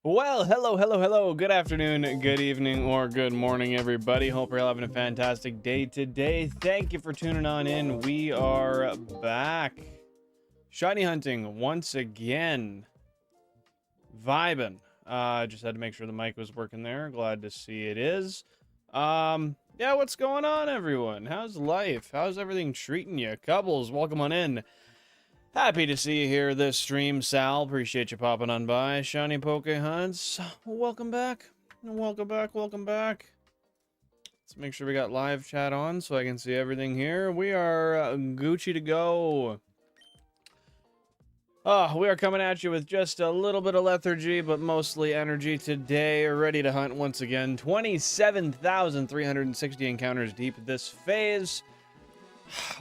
Well, hello. Good afternoon, good evening, or good morning, everybody. Hope you're all having a fantastic day today. Thank you for tuning on in. We are back. Shiny hunting once again. Vibing. Just had to make sure the mic was working there. Glad to see it is. Yeah, what's going on, everyone? How's life? How's everything treating you? Couples, welcome on in. Happy to see you here this stream, Sal. Appreciate you popping on by. Shiny Poke Hunts, welcome back. Welcome back. Let's make sure we got live chat on so I can see everything here. We are Gucci to go. We are coming at you with just a little bit of lethargy, but mostly energy today. Ready to hunt once again. 27,360 encounters deep this phase.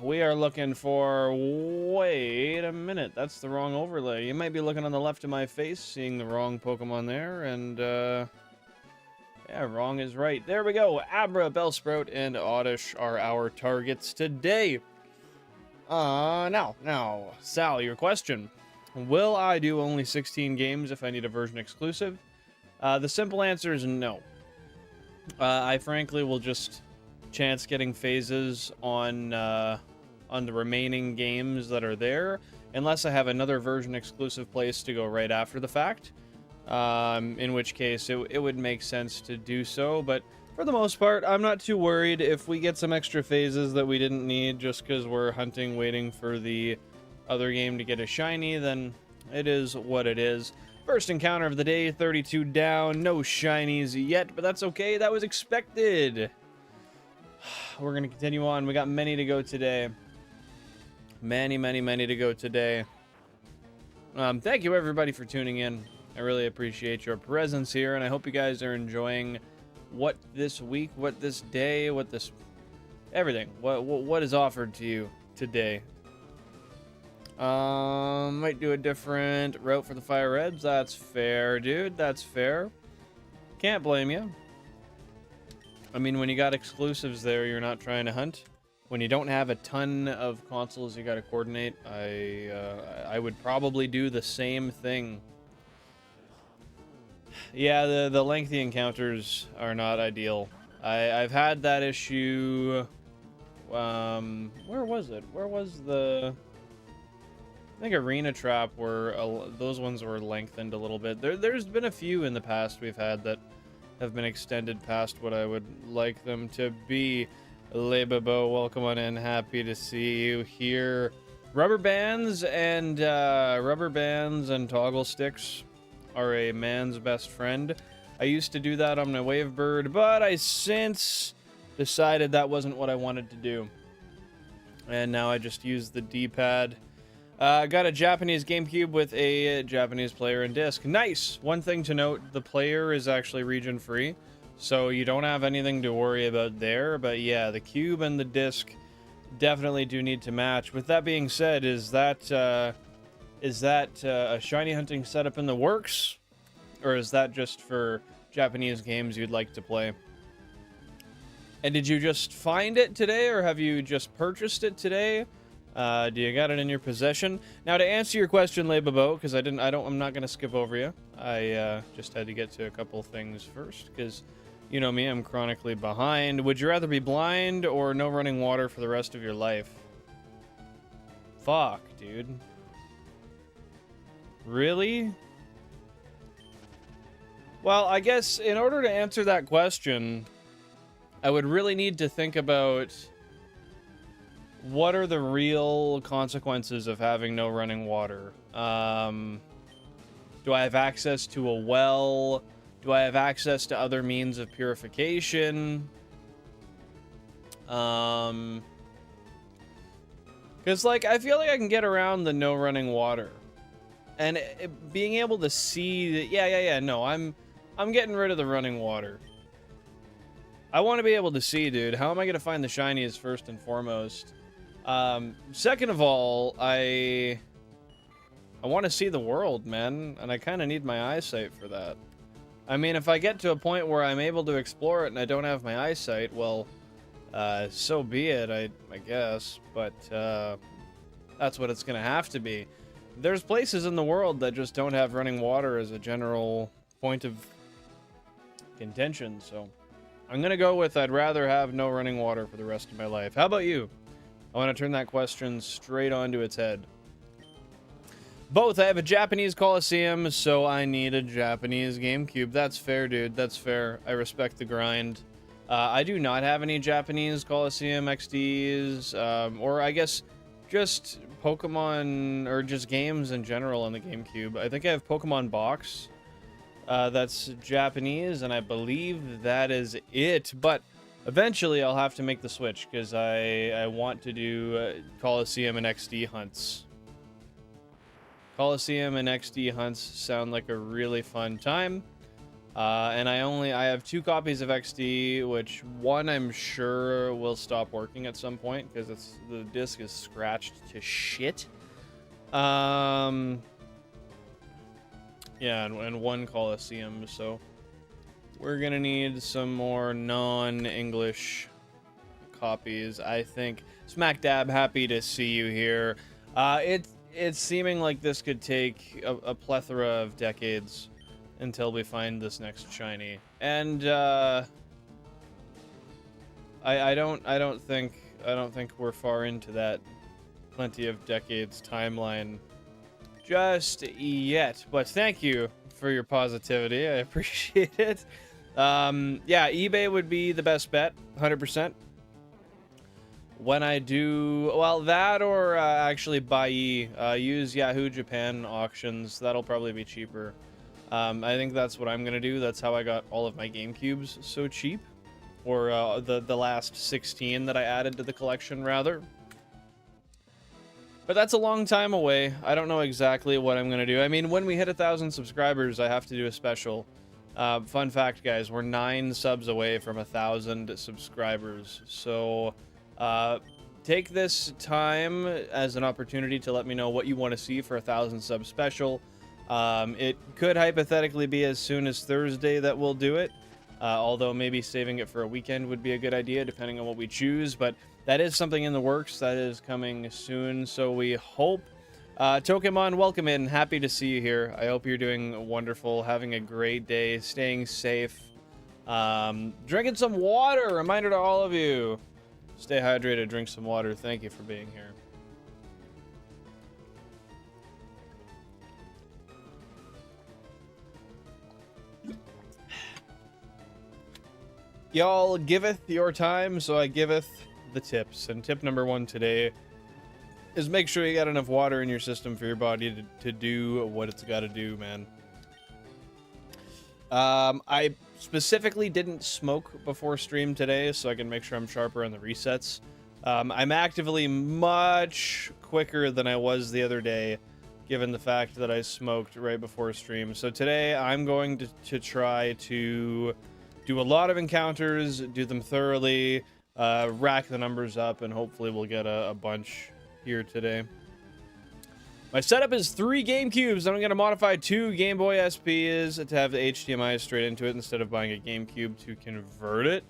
We are looking for... Wait a minute, that's the wrong overlay. You might be looking on the left of my face, seeing the wrong Pokemon there, and, yeah, wrong is right. There we go. Abra, Bellsprout, and Oddish are our targets today. Now, Sal, your question. Will I do only 16 games if I need a version exclusive? The simple answer is no. I frankly will just... chance getting phases on the remaining games that are there, unless I have another version exclusive place to go right after the fact, in which case it would make sense to do so. But for the most part, I'm not too worried if we get some extra phases that we didn't need just because we're hunting waiting for the other game to get a shiny. Then it is what it is. First encounter of the day, 32 down, no shinies yet, but that's okay, that was expected. We're going to continue on. We got many to go today. Many to go today. Thank you, everybody, for tuning in. I really appreciate your presence here, and I hope you guys are enjoying what this week, what this day, what this... everything. What is offered to you today. Might do a different route for the Fire Reds. That's fair, dude. That's fair. Can't blame you. I mean, when you got exclusives there, you're not trying to hunt. When you don't have a ton of consoles you got to coordinate, I would probably do the same thing. Yeah, the lengthy encounters are not ideal. I've had that issue. Where was it? Where was the... I think Arena Trap, where those ones were lengthened a little bit. There's been a few in the past we've had that have been extended past what I would like them to be. Lebabo, welcome on in. Happy to see you here. Rubber bands and toggle sticks are a man's best friend. I used to do that on my Wavebird, but I since decided that wasn't what I wanted to do. And now I just use the D-pad. Got a Japanese GameCube with a Japanese player and disc. Nice! One thing to note, the player is actually region free, so you don't have anything to worry about there. But yeah, the cube and the disc definitely do need to match. With that being said, is that a shiny hunting setup in the works? Or is that just for Japanese games you'd like to play? And did you just find it today, or have you just purchased it today? Do you got it in your possession? Now, to answer your question, Lebabo, because I'm not gonna skip over you. I just had to get to a couple things first, because you know me, I'm chronically behind. Would you rather be blind or no running water for the rest of your life? Fuck, dude. Really? Well, I guess in order to answer that question, I would really need to think about what are the real consequences of having no running water? Do I have access to a well? Do I have access to other means of purification? Because, like, I feel like I can get around the no running water. And being able to see that, yeah, no, I'm getting rid of the running water. I want to be able to see, dude. How am I going to find the shinies first and foremost? Second of all, I want to see the world, man, and I kind of need my eyesight for that. I mean, if I get to a point where I'm able to explore it and I don't have my eyesight, well, so be it, I guess, but, that's what it's gonna have to be. There's places in the world that just don't have running water as a general point of contention. So I'm going to go with I'd rather have no running water for the rest of my life. How about you? I want to turn that question straight onto its head. Both. I have a Japanese Coliseum, so I need a Japanese GameCube. That's fair, dude. That's fair. I respect the grind. I do not have any Japanese Coliseum XDs, or I guess just Pokemon, or just games in general on the GameCube. I think I have Pokemon Box. That's Japanese, and I believe that is it. But eventually I'll have to make the switch, because I want to do Coliseum and XD hunts. Coliseum and XD hunts sound like a really fun time. And I have 2 copies of XD, which one I'm sure will stop working at some point because the disc is scratched to shit. Yeah, and 1 Coliseum, so we're gonna need some more non-English copies, I think. Smack Dab, happy to see you here. It's seeming like this could take a plethora of decades until we find this next shiny, and I don't think we're far into that plenty of decades timeline just yet. But thank you for your positivity. I appreciate it. Yeah, eBay would be the best bet, 100%. When I do, well, that or actually buy use Yahoo Japan auctions. That'll probably be cheaper. I think that's what I'm gonna do. That's how I got all of my GameCubes so cheap, or the last 16 that I added to the collection, rather. But that's a long time away. I don't know exactly what I'm gonna do. I mean, when we hit 1,000 subscribers, I have to do a special. Fun fact, guys, we're 9 subs away from 1,000 subscribers. So take this time as an opportunity to let me know what you want to see for 1,000 sub special. It could hypothetically be as soon as Thursday that we'll do it, although maybe saving it for a weekend would be a good idea depending on what we choose, but that is something in the works that is coming soon, so we hope. Tokemon, welcome in. Happy to see you here. I hope you're doing wonderful, having a great day, staying safe, drinking some water. Reminder to all of you. Stay hydrated, drink some water. Thank you for being here. Y'all giveth your time, so I giveth the tips. And tip number 1 today is make sure you got enough water in your system for your body to do what it's got to do, man. I specifically didn't smoke before stream today, so I can make sure I'm sharper on the resets. I'm actively much quicker than I was the other day, given the fact that I smoked right before stream. So today I'm going to try to do a lot of encounters, do them thoroughly, rack the numbers up, and hopefully we'll get a bunch here today. My setup is 3 GameCubes. I'm going to modify 2 Game Boy SPs to have the HDMI straight into it instead of buying a GameCube to convert it.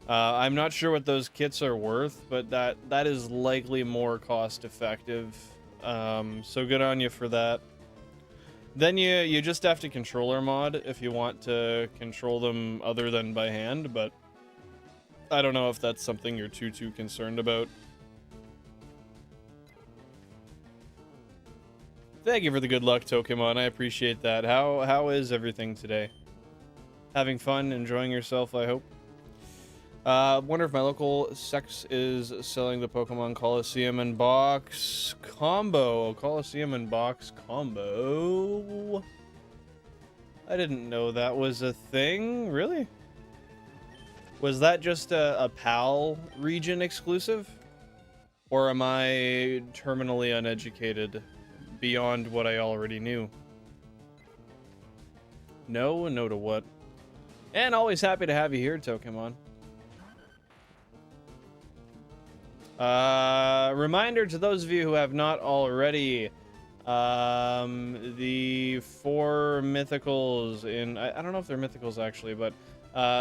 I'm not sure what those kits are worth, but that is likely more cost effective. So good on you for that. Then you just have to controller mod if you want to control them other than by hand, but I don't know if that's something you're too concerned about. Thank you for the good luck, Tokemon. I appreciate that. How is everything today? Having fun, enjoying yourself, I hope. Wonder if my local sex is selling the Pokemon Coliseum and Box combo. Coliseum and Box combo. I didn't know that was a thing. Really? Was that just a PAL region exclusive? Or am I terminally uneducated beyond what I already knew? No to what? And always happy to have you here, Tokemon. Reminder to those of you who have not already, the 4 mythicals in, I don't know if they're mythicals actually, but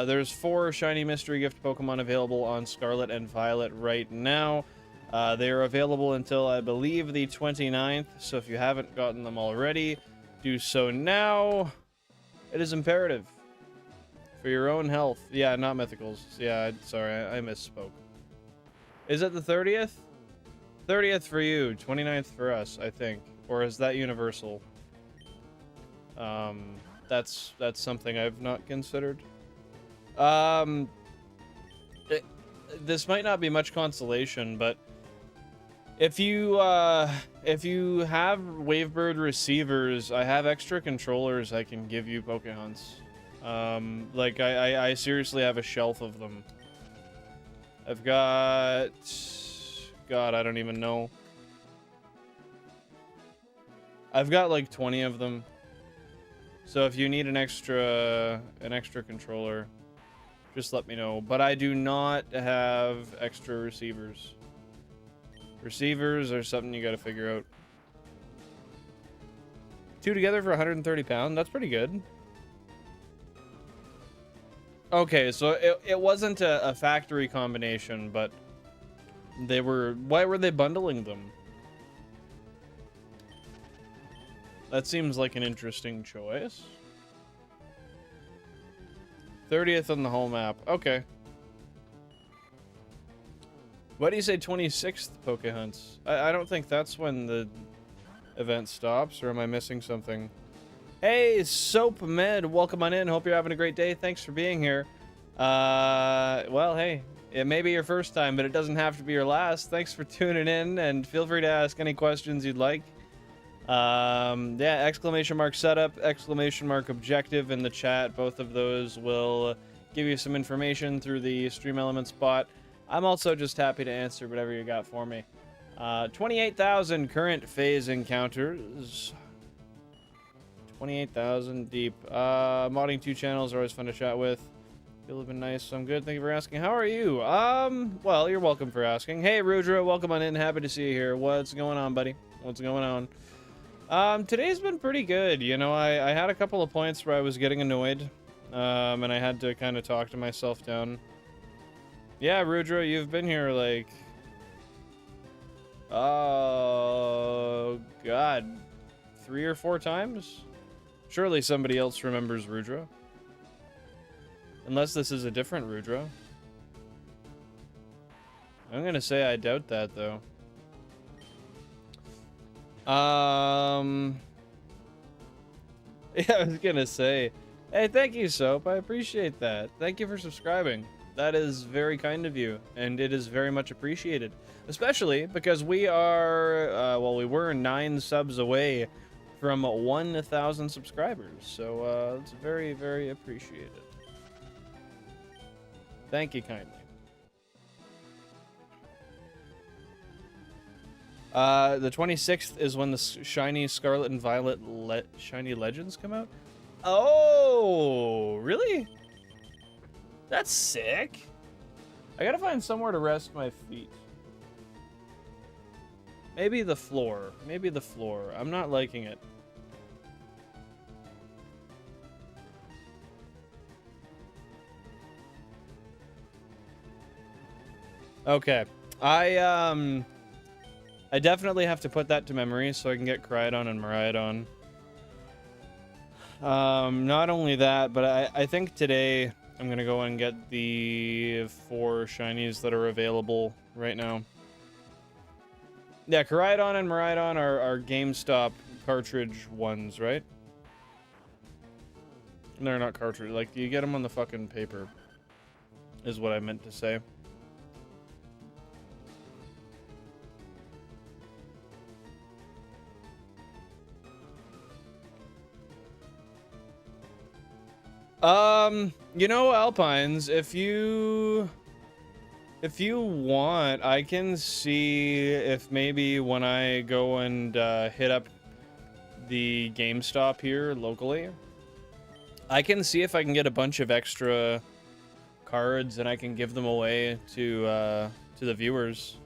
there's 4 shiny mystery gift Pokemon available on Scarlet and Violet right now. They are available until, I believe, the 29th, so if you haven't gotten them already, do so now. It is imperative. For your own health. Yeah, not mythicals. Yeah, sorry, I misspoke. Is it the 30th? 30th for you, 29th for us, I think. Or is that universal? That's something I've not considered. This might not be much consolation, but if you have Wavebird receivers, I have extra controllers I can give you Pokehunts. Like I seriously have a shelf of them. I've got, God, I don't even know. I've got like 20 of them. So if you need an extra controller, just let me know. But I do not have extra receivers. Receivers are something you got to figure out. 2 together for 130 pounds. That's pretty good. Okay, so it wasn't a factory combination, but they were... Why were they bundling them? That seems like an interesting choice. 30th on the whole map. Okay. Why do you say 26th Pokehunts? I don't think that's when the event stops, or am I missing something? Hey, Soap Med, welcome on in. Hope you're having a great day. Thanks for being here. Well, hey, it may be your first time, but it doesn't have to be your last. Thanks for tuning in, and feel free to ask any questions you'd like. Yeah, exclamation mark setup, exclamation mark objective in the chat. Both of those will give you some information through the Stream Elements bot. I'm also just happy to answer whatever you got for me. 28,000 current phase encounters. 28,000 deep. Modding 2 channels are always fun to chat with. Feel have been nice. I'm good. Thank you for asking. How are you? Well, you're welcome for asking. Hey, Rudra, welcome on in. Happy to see you here. What's going on, buddy? What's going on? Today's been pretty good. You know, I had a couple of points where I was getting annoyed. And I had to kind of talk to myself down. Yeah, Rudra, you've been here, like... Oh, God. 3 or 4 times? Surely somebody else remembers Rudra. Unless this is a different Rudra. I'm gonna say I doubt that, though. Yeah, I was gonna say... Hey, thank you, Soap. I appreciate that. Thank you for subscribing. That is very kind of you, and it is very much appreciated. Especially because we are, well, we were 9 subs away from 1,000 subscribers. So, it's very, very appreciated. Thank you kindly. The 26th is when the Shiny Scarlet and Violet Shiny Legends come out. Oh, really? That's sick. I gotta find somewhere to rest my feet. Maybe the floor. Maybe the floor. I'm not liking it. Okay. I definitely have to put that to memory so I can get Cryogon and Miraidon. Not only that, but I think today I'm gonna go and get the 4 shinies that are available right now. Yeah, Cryogon and Miraidon are GameStop cartridge ones, right? They're not cartridge. Like, you get them on the fucking paper, is what I meant to say. You know, Alpines, if you want, I can see if maybe when I go and hit up the GameStop here locally, I can see if I can get a bunch of extra cards and I can give them away to the viewers.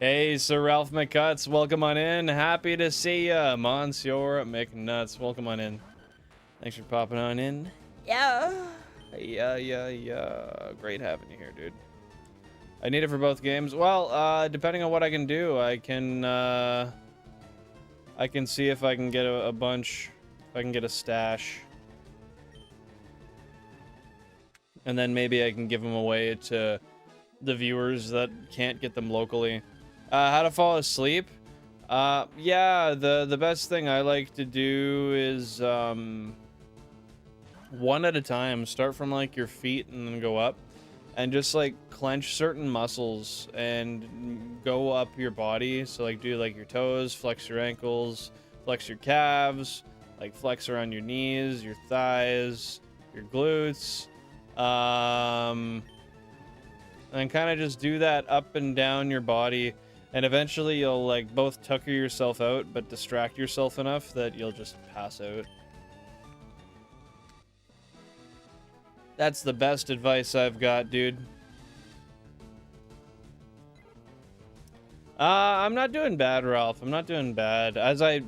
Hey, Sir Ralph McCuts, welcome on in. Happy to see ya, Monsieur McNuts. Welcome on in. Thanks for popping on in. Yeah. Yeah. Great having you here, dude. I need it for both games. Well, depending on what I can do, I can see if I can get a bunch, if I can get a stash. And then maybe I can give them away to the viewers that can't get them locally. How to fall asleep? Yeah, the best thing I like to do is one at a time. Start from like your feet and then go up, and just like clench certain muscles and go up your body. So like do like your toes, flex your ankles, flex your calves, like flex around your knees, your thighs, your glutes. And kind of just do that up and down your body, and eventually you'll like both tucker yourself out but distract yourself enough that you'll just pass out. That's the best advice I've got, dude. I'm not doing bad, Ralph. I'm not doing bad. As I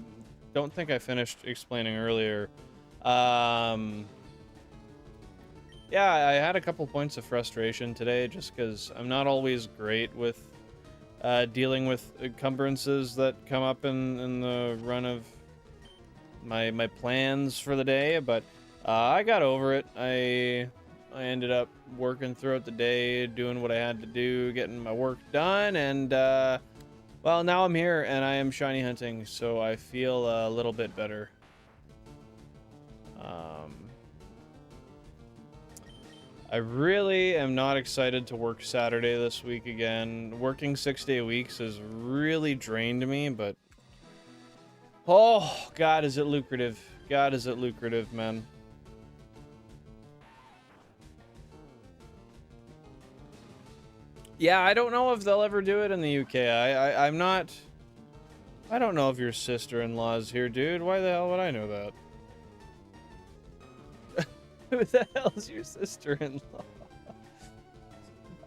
don't think I finished explaining earlier. Yeah, I had a couple points of frustration today just because I'm not always great with dealing with encumbrances that come up in the run of my plans for the day, but I got over it. I ended up working throughout the day, doing what I had to do, getting my work done, and well, now I'm here and I am shiny hunting, so I feel a little bit better. I really am not excited to work Saturday this week again. Working 6-day weeks has really drained me, but oh, God, is it lucrative. God, is it lucrative, man. Yeah, I don't know if they'll ever do it in the UK. I'm not... I don't know if your sister-in-law's here, dude. Why the hell would I know that? Who the hell's your sister-in-law?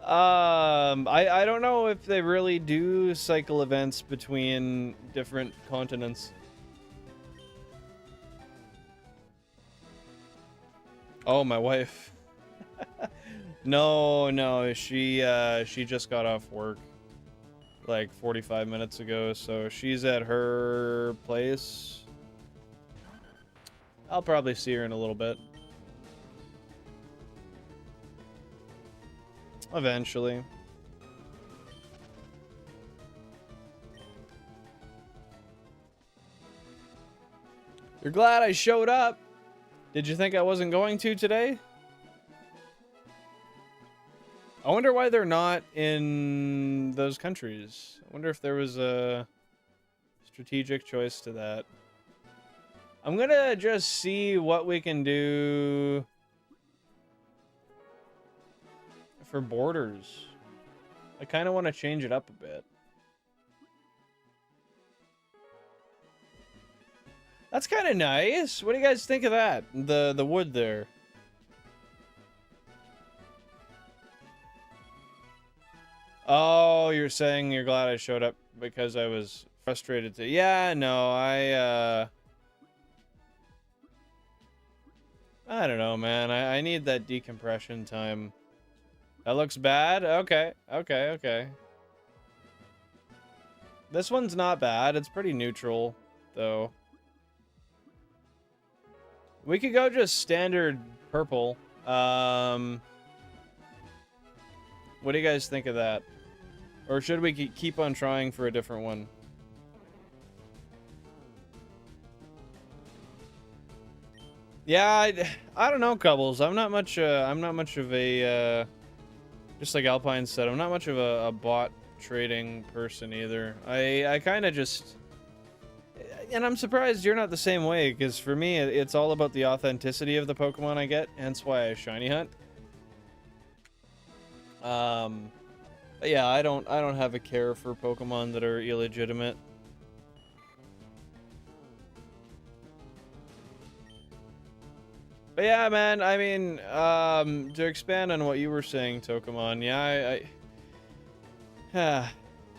I don't know if they really do cycle events between different continents. Oh, my wife. No, she just got off work like 45 minutes ago, so she's at her place. I'll probably see her in a little bit. Eventually. You're glad I showed up. Did you think I wasn't going to today? I wonder why they're not in those countries. I wonder if there was a strategic choice to that. I'm gonna just see what we can do for borders. I kind of want to change it up a bit. That's kind of nice. What do you guys think of that? The wood there. Oh, you're saying you're glad I showed up because I was frustrated too. Yeah, no, I don't know, man. I need that decompression time. That looks bad? Okay. This one's not bad. It's pretty neutral, though. We could go just standard purple. What do you guys think of that? Or should we keep on trying for a different one? Yeah, I don't know, Cubbles. I'm not much of a just like Alpine said, I'm not much of a bot trading person either. I kind of just... And I'm surprised you're not the same way, because for me, it's all about the authenticity of the Pokemon I get, hence why I shiny hunt. But yeah, I don't have a care for Pokemon that are illegitimate. But yeah, man, I mean, to expand on what you were saying, Tokamon, yeah,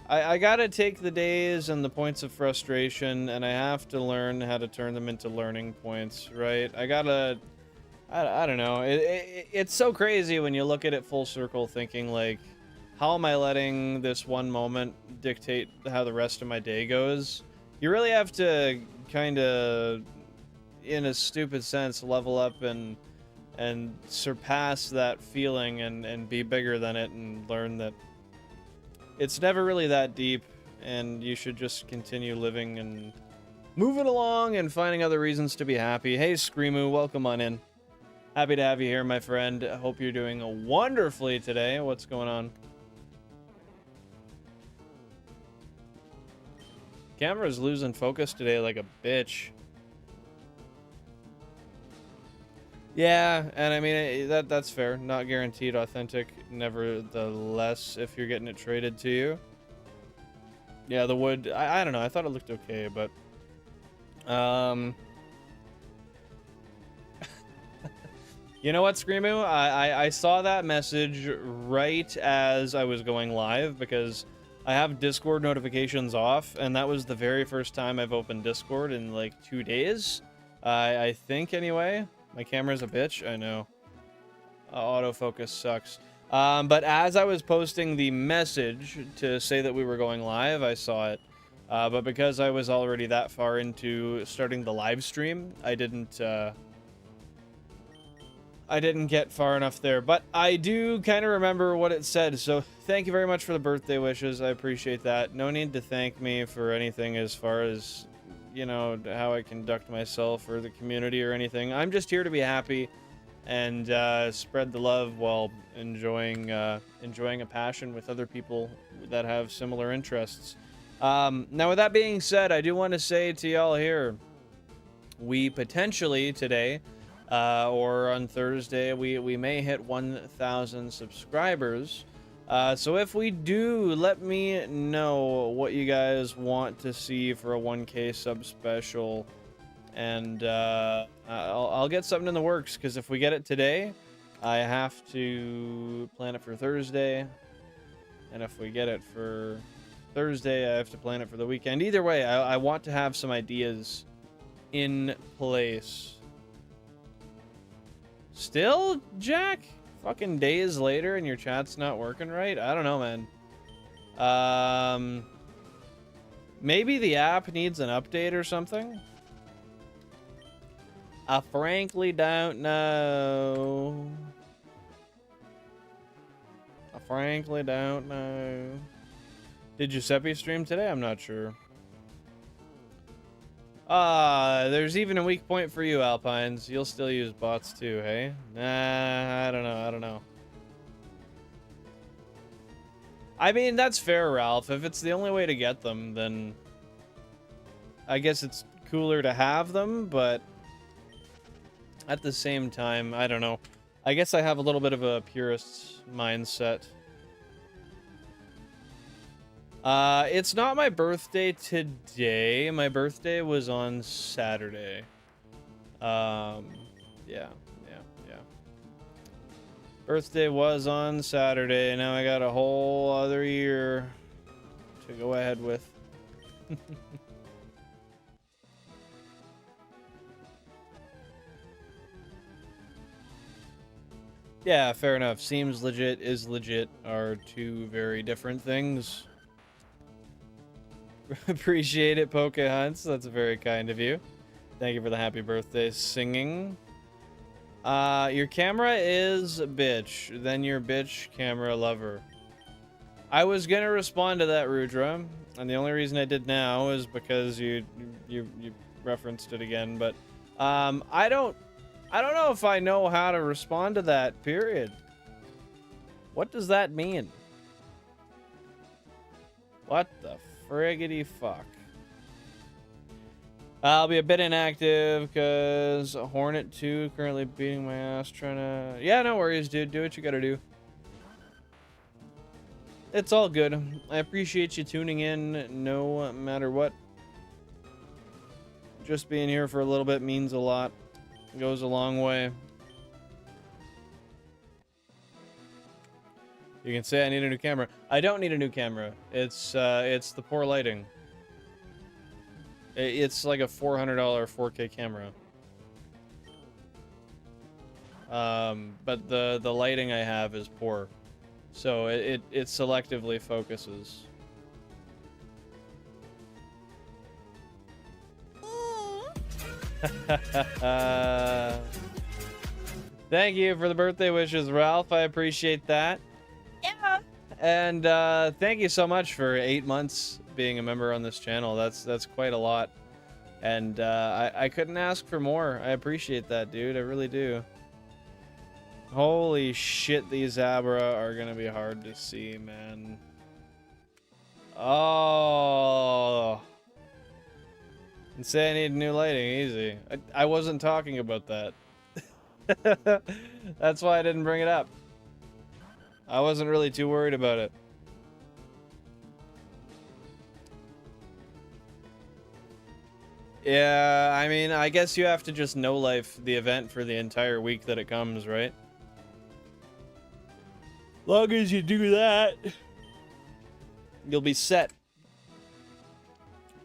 I gotta take the days and the points of frustration, and I have to learn how to turn them into learning points, right? I don't know. It's so crazy when you look at it full circle, thinking, like, how am I letting this one moment dictate how the rest of my day goes? You really have to kind of, in a stupid sense, level up and and surpass that feeling and be bigger than it and learn that it's never really that deep and you should just continue living and moving along and finding other reasons to be happy. Hey, Screamoo, welcome on in. Happy to have you here, my friend. I hope you're doing wonderfully today. What's going on? Camera's losing focus today like a bitch. Yeah, and I mean, that's fair. Not guaranteed authentic, nevertheless, if you're getting it traded to you. Yeah, the wood, I don't know. I thought it looked okay, but... You know what, Screamoo? I saw that message right as I was going live, because I have Discord notifications off, and that was the very first time I've opened Discord in, like, 2 days. I think, anyway. My camera's a bitch, I know. Autofocus sucks. But as I was posting the message to say that we were going live, I saw it. But because I was already that far into starting the live stream, I didn't get far enough there. But I do kind of remember what it said, so thank you very much for the birthday wishes. I appreciate that. No need to thank me for anything as far as, you know, how I conduct myself or the community or anything. I'm just here to be happy and spread the love while enjoying a passion with other people that have similar interests. Now, with that being said, I do want to say to y'all here, we potentially today, or on Thursday, we may hit 1,000 subscribers. So if we do, let me know what you guys want to see for a 1K sub special, and I'll get something in the works, because if we get it today, I have to plan it for Thursday, and if we get it for Thursday, I have to plan it for the weekend. Either way, I want to have some ideas in place. Still, Jack? Fucking days later and your chat's not working right? I don't know, man. Maybe the app needs an update or something? I frankly don't know. I frankly don't know. Did Giuseppe stream today? I'm not sure. There's even a weak point for you, Alpines. You'll still use bots too, hey? Nah, I don't know. I mean, that's fair, Ralph. If it's the only way to get them, then I guess it's cooler to have them, but at the same time, I don't know. I guess I have a little bit of a purist mindset. It's not my birthday today. My birthday was on Saturday. Yeah. Birthday was on Saturday. Now I got a whole other year to go ahead with. Yeah, fair enough. Seems legit, is legit are two very different things. Appreciate it, Pokehunts. That's very kind of you. Thank you for the happy birthday singing. Your camera is a bitch. Then your bitch camera lover. I was gonna respond to that, Rudra, and the only reason I did now is because you referenced it again. But I don't know if I know how to respond to that. Period. What does that mean? What the friggity fuck? I'll be a bit inactive because Hornet 2 currently beating my ass trying to... Yeah, no worries, dude. Do what you gotta do. It's all good. I appreciate you tuning in no matter what. Just being here for a little bit means a lot. It goes a long way. You can say I need a new camera. I don't need a new camera. It's the poor lighting. It's like a $400 4K camera. But the lighting I have is poor, so it selectively focuses. Thank you for the birthday wishes, Ralph. I appreciate that. Yeah. And thank you so much for 8 months being a member on this channel. That's quite a lot. And I couldn't ask for more. I appreciate that, dude. I really do. Holy shit, these Abra are gonna be hard to see, man. Oh. And say I need new lighting, easy. I wasn't talking about that. That's why I didn't bring it up. I wasn't really too worried about it. Yeah, I mean, I guess you have to just no life the event for the entire week that it comes, right? Long as you do that, you'll be set.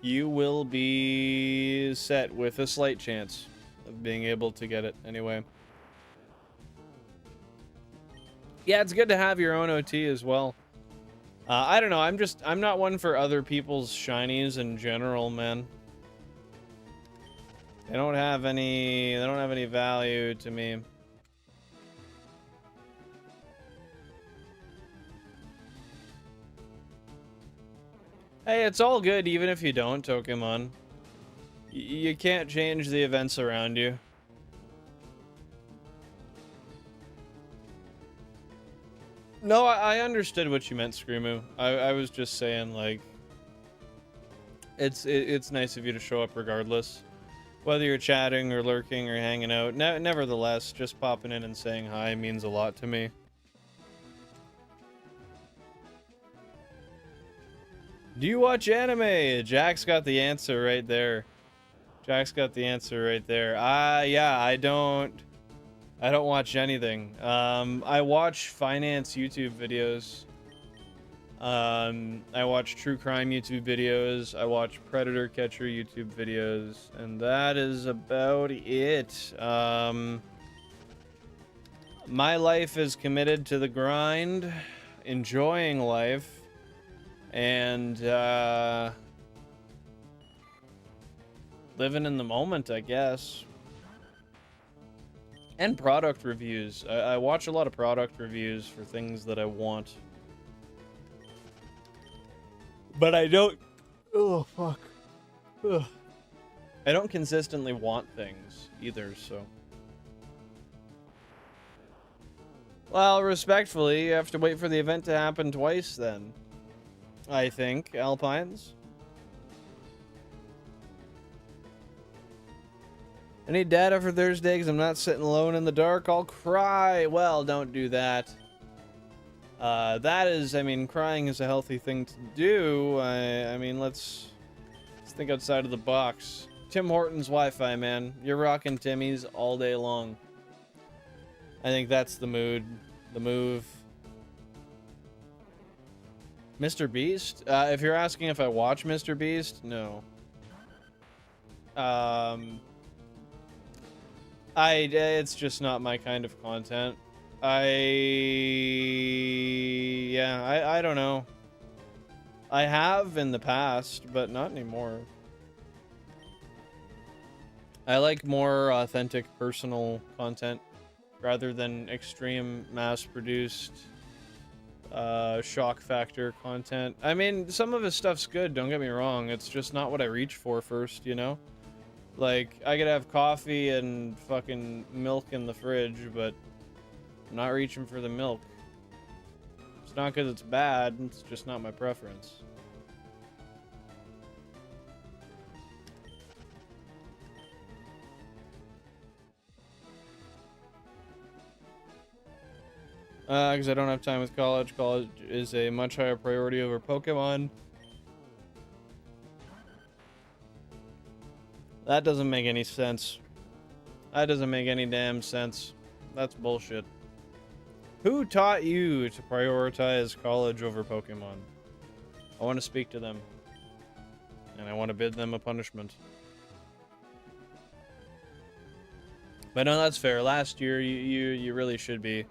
You will be set with a slight chance of being able to get it anyway. Yeah, it's good to have your own OT as well. I don't know, I'm not one for other people's shinies in general, man. They don't have any value to me. Hey, it's all good even if you don't, Pokemon. You can't change the events around you. No, I understood what you meant, Screamo. I was just saying, like, it's nice of you to show up regardless. Whether you're chatting or lurking or hanging out. Nevertheless, just popping in and saying hi means a lot to me. Do you watch anime? Jack's got the answer right there. Jack's got the answer right there. Yeah, I don't watch anything. I watch finance YouTube videos. I watch true crime YouTube videos. I watch predator catcher YouTube videos, and that is about it. My life is committed to the grind, enjoying life, and living in the moment, I guess. And product reviews. I watch a lot of product reviews for things that I want. But I don't... Oh, fuck. Ugh. I don't consistently want things either, so... Well, respectfully, you have to wait for the event to happen twice then. I think, Alpines. I need data for Thursday because I'm not sitting alone in the dark. I'll cry. Well, don't do that. That is, I mean, crying is a healthy thing to do. I mean, let's think outside of the box. Tim Hortons Wi-Fi, man. You're rocking Timmy's all day long. I think that's the mood, the move. Mr. Beast? If you're asking if I watch Mr. Beast, no. It's just not my kind of content. Yeah, I don't know. I have in the past, but not anymore. I like more authentic, personal content rather than extreme, mass-produced, shock factor content. I mean, some of his stuff's good, don't get me wrong. It's just not what I reach for first, you know? Like, I could have coffee and fucking milk in the fridge, but I'm not reaching for the milk. It's not because it's bad, it's just not my preference. Because I don't have time with college. College is a much higher priority over Pokemon. That doesn't make any sense. That doesn't make any damn sense. That's bullshit. Who taught you to prioritize college over Pokemon? I want to speak to them. And I want to bid them a punishment. But no, that's fair. Last year, you really should be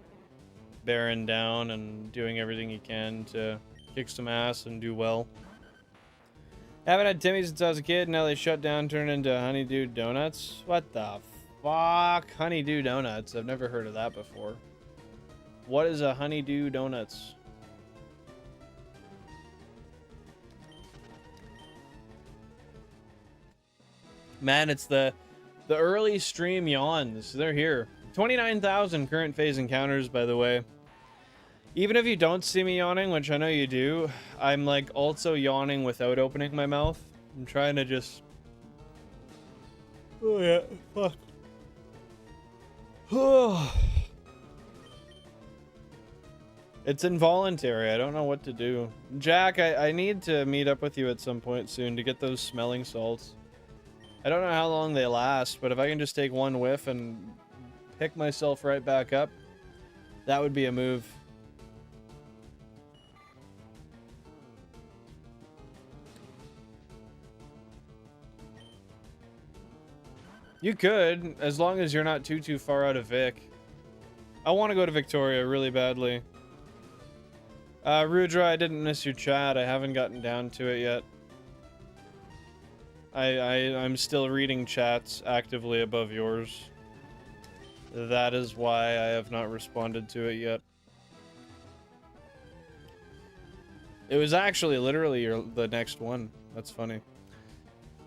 bearing down and doing everything you can to kick some ass and do well. Haven't had Timmy since I was a kid. Now they shut down, turned into honeydew donuts. What the fuck? Honeydew donuts. I've never heard of that before. What is a honeydew donuts? Man, it's the early stream yawns. They're here. 29,000 current phase encounters, by the way. Even if you don't see me yawning, which I know you do, I'm like also yawning without opening my mouth. I'm trying to just... Oh yeah, fuck. It's involuntary. I don't know what to do. Jack, I need to meet up with you at some point soon to get those smelling salts. I don't know how long they last, but if I can just take one whiff and pick myself right back up, that would be a move. You could, as long as you're not too far out of Vic. I want to go to Victoria really badly. Rudra, I didn't miss your chat. I haven't gotten down to it yet. I'm still reading chats actively above yours. That is why I have not responded to it yet. It was actually literally the next one. That's funny.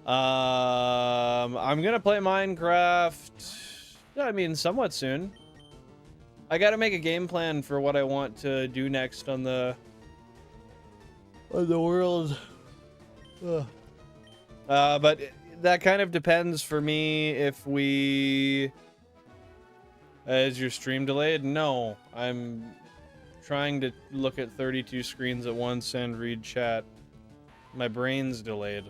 I'm gonna play Minecraft. I mean, somewhat soon. I gotta make a game plan for what I want to do next on the world. Ugh. But that kind of depends for me if we... Is your stream delayed? No, I'm trying to look at 32 screens at once and read chat. My brain's delayed.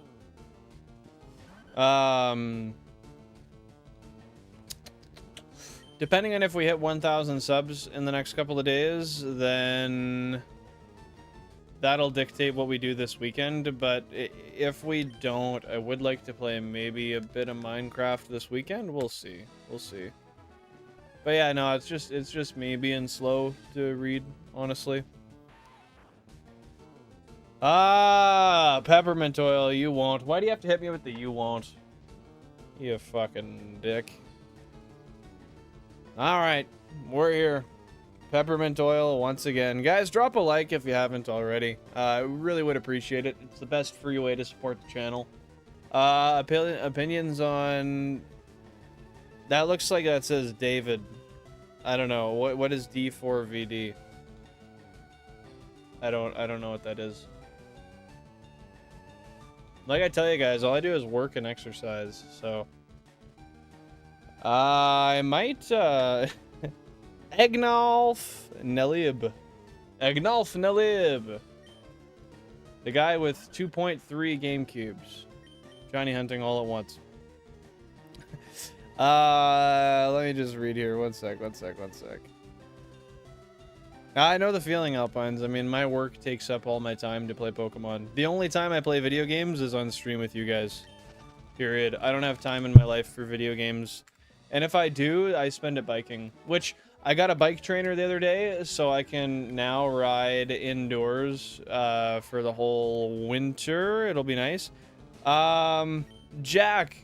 Depending on if we hit 1,000 subs in the next couple of days, then that'll dictate what we do this weekend. But if we don't, I would like to play maybe a bit of Minecraft this weekend. We'll see. We'll see. But yeah, no, it's just me being slow to read, honestly. Ah, peppermint oil, you won't. Why do you have to hit me with the you won't? You fucking dick. Alright, we're here. Peppermint oil once again. Guys, drop a like if you haven't already. I really would appreciate it. It's the best free way to support the channel. Opinions on... That looks like that says David. I don't know. What is D4VD? I don't know what that is. Like I tell you guys, all I do is work and exercise, so... I might, Egnolf Nelib. Egnolf Nelib. The guy with 2.3 GameCubes. Shiny hunting all at once. Let me just read here. One sec. I know the feeling, Alpines. I mean, my work takes up all my time to play Pokemon. The only time I play video games is on stream with you guys. Period. I don't have time in my life for video games. And if I do, I spend it biking. Which, I got a bike trainer the other day, so I can now ride indoors for the whole winter. It'll be nice. Jack,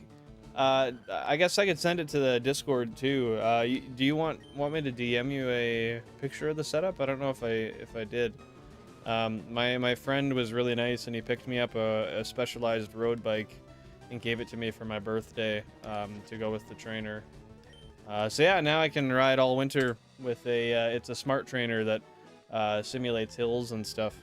I guess I could send it to the Discord too. Do you want me to DM you a picture of the setup? I don't know if I did. My friend was really nice and he picked me up a specialized road bike and gave it to me for my birthday to go with the trainer. So yeah, now I can ride all winter with a it's a smart trainer that simulates hills and stuff.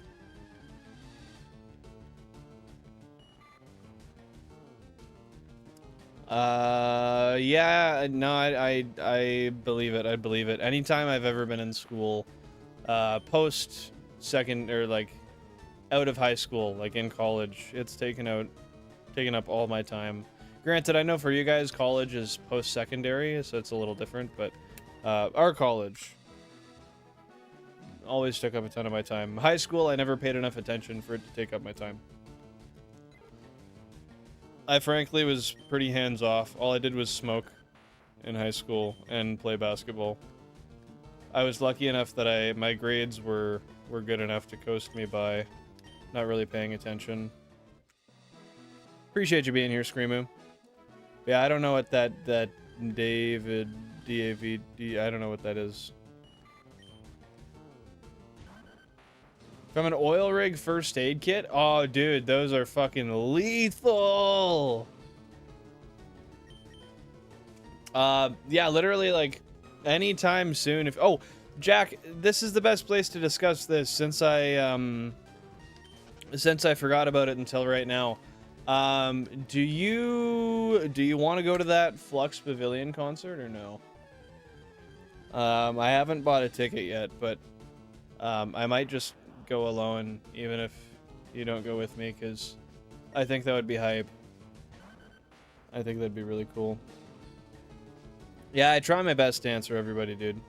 Yeah, no, I believe it. I believe it. Anytime I've ever been in school, post second or like out of high school, like in college, it's taken up all my time. Granted, I know for you guys, college is post-secondary, so it's a little different, but our college always took up a ton of my time. High school, I never paid enough attention for it to take up my time. I frankly was pretty hands-off. All I did was smoke in high school and play basketball. I was lucky enough that my grades were good enough to coast me by, not really paying attention. Appreciate you being here, Screamu. Yeah, I don't know what that David, D-A-V-D, I don't know what that is. From an oil rig first aid kit? Oh, dude, those are fucking lethal! Yeah, literally, like, anytime soon. If oh, Jack, this is the best place to discuss this since I forgot about it until right now. Do you want to go to that Flux Pavilion concert or no? I haven't bought a ticket yet, but I might just go alone, even if you don't go with me, because I think that would be hype. I think that'd be really cool. Yeah, I try my best to answer everybody, dude.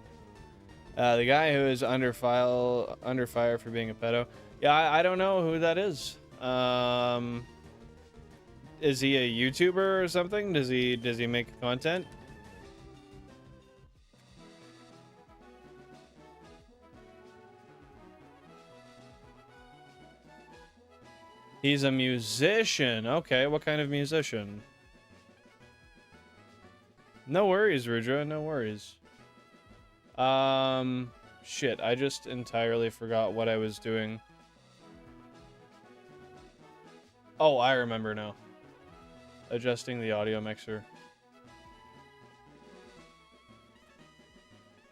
The guy who is under fire for being a pedo. Yeah, I don't know who that is. Is he a YouTuber or something? Does he make content? He's a musician. Okay, what kind of musician? No worries, Rudra, no worries. Shit, I just entirely forgot what I was doing. Oh, I remember now. Adjusting the audio mixer.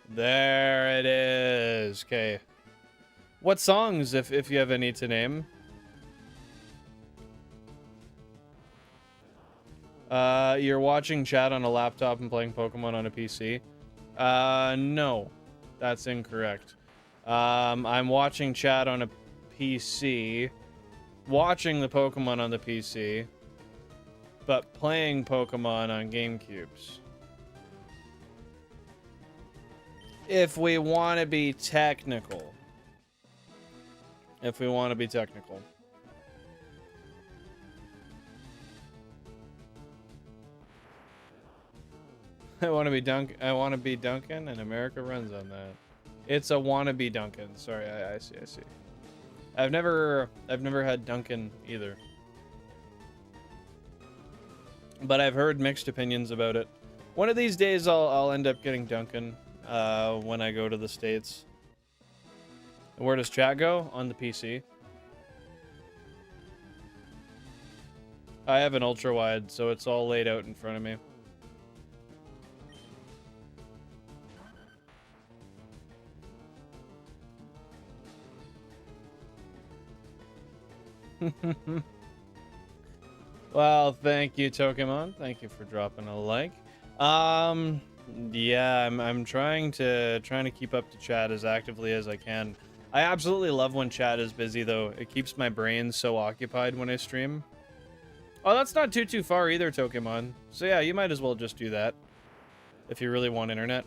There it is. Okay. What songs, if you have any to name? You're watching chat on a laptop and playing Pokemon on a PC? No. That's incorrect. I'm watching chat on a PC, watching the Pokemon on the PC, but playing Pokemon on GameCubes. If we want to be technical. If we want to be technical. I want to be Duncan, and America runs on that. It's a wannabe Duncan. Sorry, I see. I've never had Duncan either. But I've heard mixed opinions about it. One of these days I'll end up getting Duncan when I go to the States. And where does chat go? On the PC. I have an ultra wide, so it's all laid out in front of me. Well, thank you, Tokemon. Thank you for dropping a like. Yeah, I'm trying to keep up to chat as actively as I can. I absolutely love when chat is busy, though. It keeps my brain so occupied when I stream. Oh, that's not too far either, Tokemon. So yeah, you might as well just do that if you really want internet.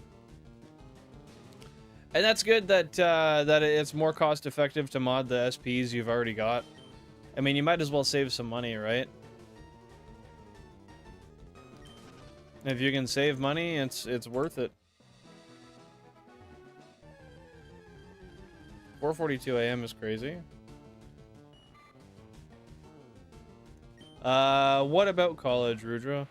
And that's good that that it's more cost effective to mod the SPs you've already got. I mean, you might as well save some money, right? If you can save money, it's worth it. 4:42 a.m. is crazy. What about college, Rudra?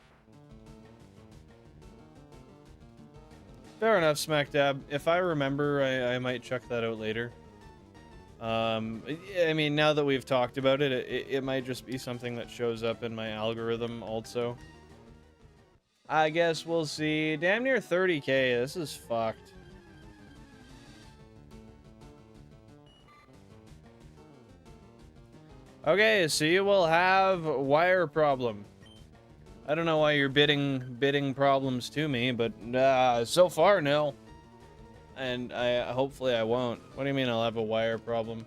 Fair enough, Smackdab. If I remember, I might check that out later. I mean, now that we've talked about it, it might just be something that shows up in my algorithm also. I guess we'll see. Damn near 30k. This is fucked. Okay, so you will have wire problem. I don't know why you're bidding problems to me, but so far, no. And hopefully I won't. What do you mean I'll have a wire problem?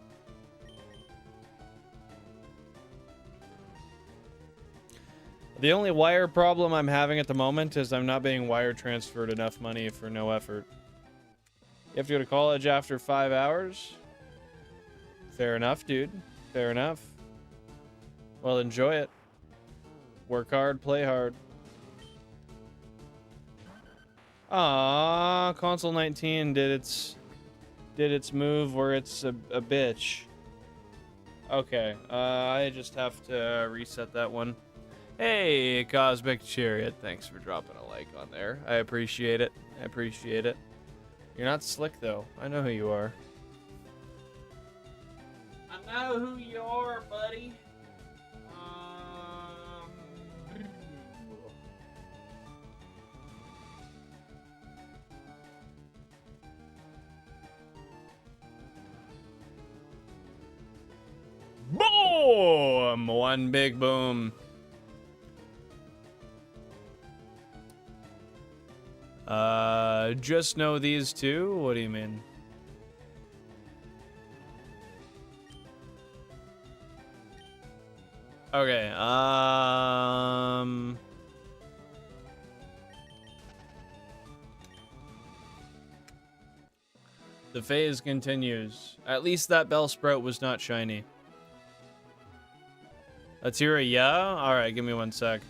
The only wire problem I'm having at the moment is I'm not being wire transferred enough money for no effort. You have to go to college after 5 hours? Fair enough, dude. Fair enough. Well, enjoy it. Work hard, play hard. Ah, console 19 did its move where it's a bitch. Okay, I just have to reset that one. Hey, Cosmic Chariot, thanks for dropping a like on there. I appreciate it. I appreciate it. You're not slick, though. I know who you are. I know who you are, buddy. Boom! One big boom. Just know these two? What do you mean? Okay, the phase continues. At least that Bellsprout was not shiny. Let's hear a yeah? Alright, give me 1 sec.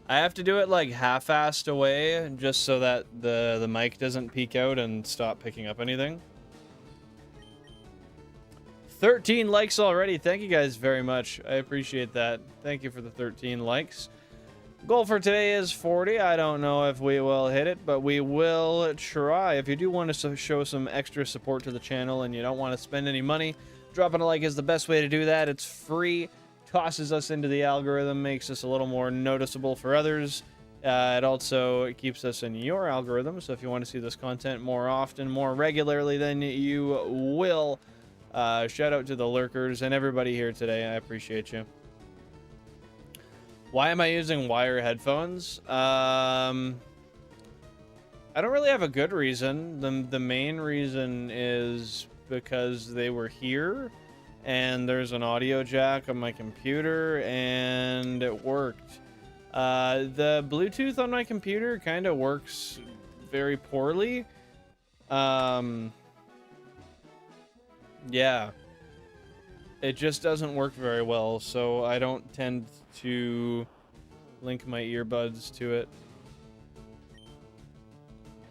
I have to do it like half-assed away just so that the mic doesn't peek out and stop picking up anything. 13 likes already. Thank you guys very much. I appreciate that. Thank you for the 13 likes. Goal for today is 40. I don't know if we will hit it, but we will try. If you do want to show some extra support to the channel and you don't want to spend any money, dropping a like is the best way to do that. It's free. Tosses us into the algorithm, makes us a little more noticeable for others. It also keeps us in your algorithm, so if you want to see this content more often, more regularly, then you will. Shout out to the lurkers and everybody here today. I appreciate you. Why am I using wire headphones? I don't really have a good reason. The main reason is because they were here. And there's an audio jack on my computer, and it worked. The Bluetooth on my computer kind of works very poorly. Yeah. It just doesn't work very well, so I don't tend to link my earbuds to it.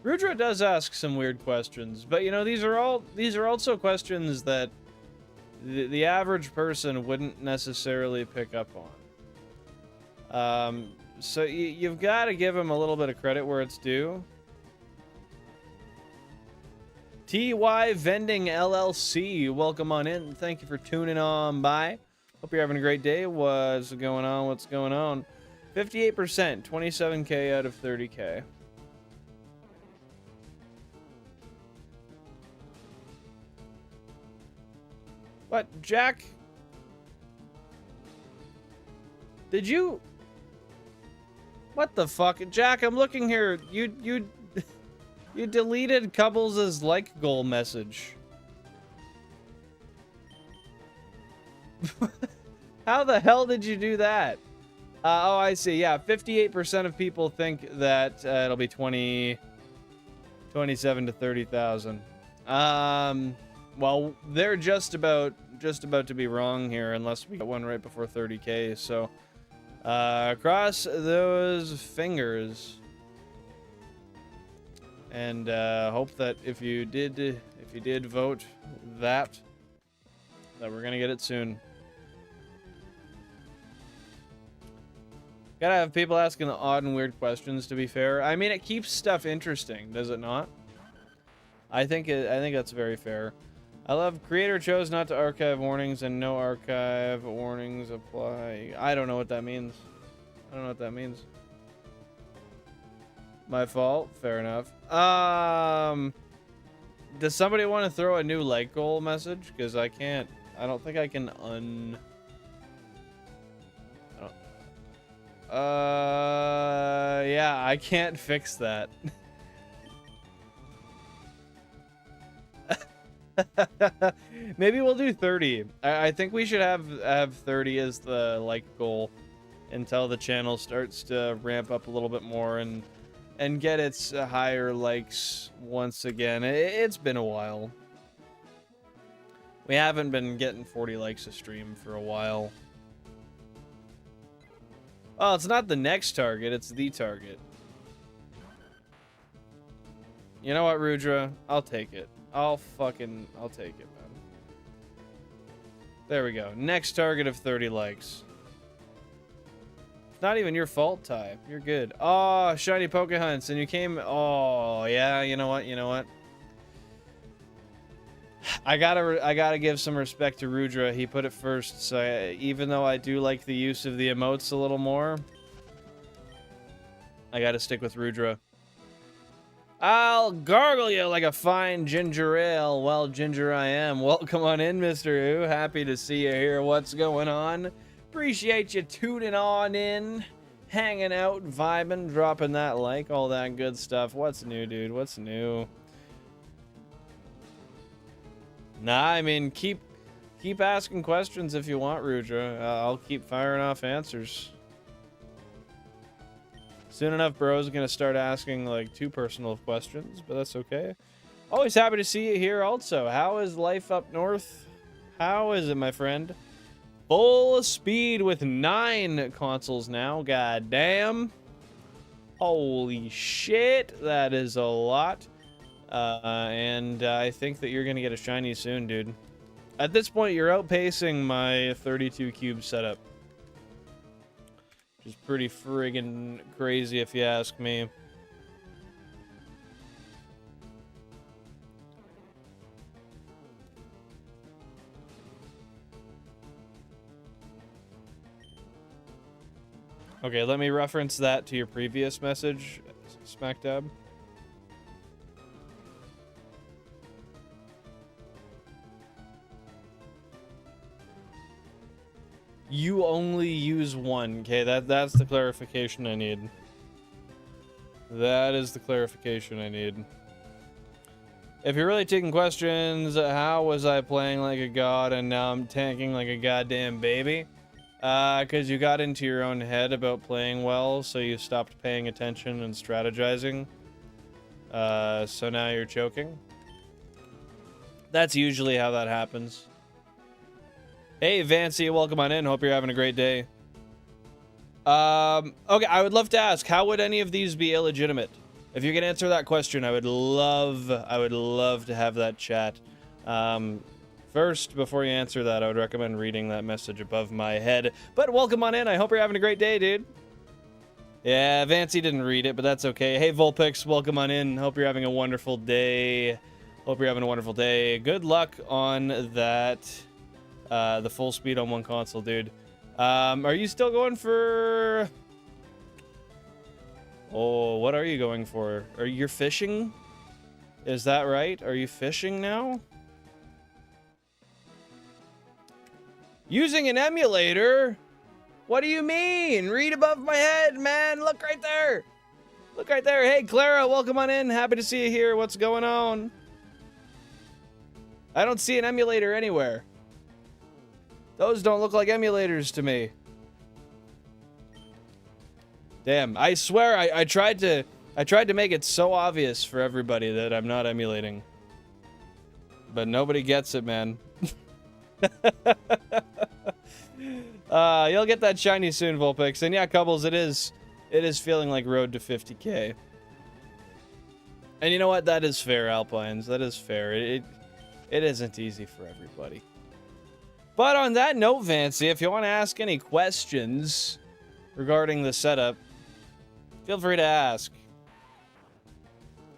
Rudra does ask some weird questions, but you know, these are also questions that the average person wouldn't necessarily pick up on. So you've got to give him a little bit of credit where it's due. TY Vending LLC, welcome on in. Thank you for tuning on by. Hope you're having a great day. What's going on? What's going on? 58%, 27K out of 30K. What, Jack? Did you? What the fuck, Jack? I'm looking here. You deleted Cubbles' like goal message. How the hell did you do that? Oh, I see. Yeah, 58% of people think that it'll be 27 to 30,000. Well, they're just about to be wrong here, unless we get one right before 30K. So, cross those fingers, and hope that if you did vote that we're gonna get it soon. Gotta have people asking the odd and weird questions. To be fair, I mean, it keeps stuff interesting, does it not? I think that's very fair. I love creator chose not to archive warnings and no archive warnings apply. I don't know what that means. I don't know what that means. My fault. Fair enough. Does somebody want to throw a new like goal message? Because I can't. I don't think I can yeah, I can't fix that. Maybe we'll do 30. I think we should have 30 as the like goal until the channel starts to ramp up a little bit more and get its higher likes once again. It's been a while. We haven't been getting 40 likes a stream for a while. Oh, it's not the next target, it's the target. You know what, Rudra? I'll take it. I'll take it, man. There we go. Next target of 30 likes. It's not even your fault, Ty. You're good. Oh, shiny Pokehunts, and you came... Oh, yeah, you know what? You know what? I gotta give some respect to Rudra. He put it first, so even though I do like the use of the emotes a little more, I gotta stick with Rudra. I'll gargle you like a fine ginger ale. Well, ginger I am. Welcome on in, Mr. Who. Happy to see you here. What's going on? Appreciate you tuning on in, hanging out, vibing, dropping that like, all that good stuff. What's new, dude? What's new? Nah, I mean, keep asking questions if you want, Rudra. I'll keep firing off answers. Soon enough, bro's gonna start asking, like, too personal questions, but that's okay. Always happy to see you here also. How is life up north? How is it, my friend? Full speed with 9 consoles now. God damn. Holy shit. That is a lot. And I think that you're gonna get a shiny soon, dude. At this point, you're outpacing my 32 cube setup. Which is pretty friggin' crazy if you ask me. Okay, let me reference that to your previous message, SmackDab. You only use one, okay? That's the clarification I need. That is the clarification I need. If you're really taking questions, how was I playing like a god and now I'm tanking like a goddamn baby? Because you got into your own head about playing well, so you stopped paying attention and strategizing. So now you're choking. That's usually how that happens. Hey, Vancy, welcome on in. Hope you're having a great day. Okay, I would love to ask, how would any of these be illegitimate? If you can answer that question, I would love to have that chat. First, before you answer that, I would recommend reading that message above my head. But welcome on in. I hope you're having a great day, dude. Yeah, Vancy didn't read it, but that's okay. Hey, Vulpix, welcome on in. Hope you're having a wonderful day. Hope you're having a wonderful day. Good luck on that. The full speed on one console, dude. Are you still going for... Oh, what are you going for? Are you fishing? Is that right? Are you fishing now? Using an emulator? What do you mean? Read above my head, man. Look right there. Look right there. Hey, Clara, welcome on in. Happy to see you here. What's going on? I don't see an emulator anywhere. Those don't look like emulators to me. Damn, I swear I tried to make it so obvious for everybody that I'm not emulating. But nobody gets it, man. You'll get that shiny soon, Vulpix. And yeah, Cubbles, it is feeling like road to 50k. And you know what? That is fair, Alpines. That is fair. It isn't easy for everybody. But on that note, Vancy, if you want to ask any questions regarding the setup, feel free to ask.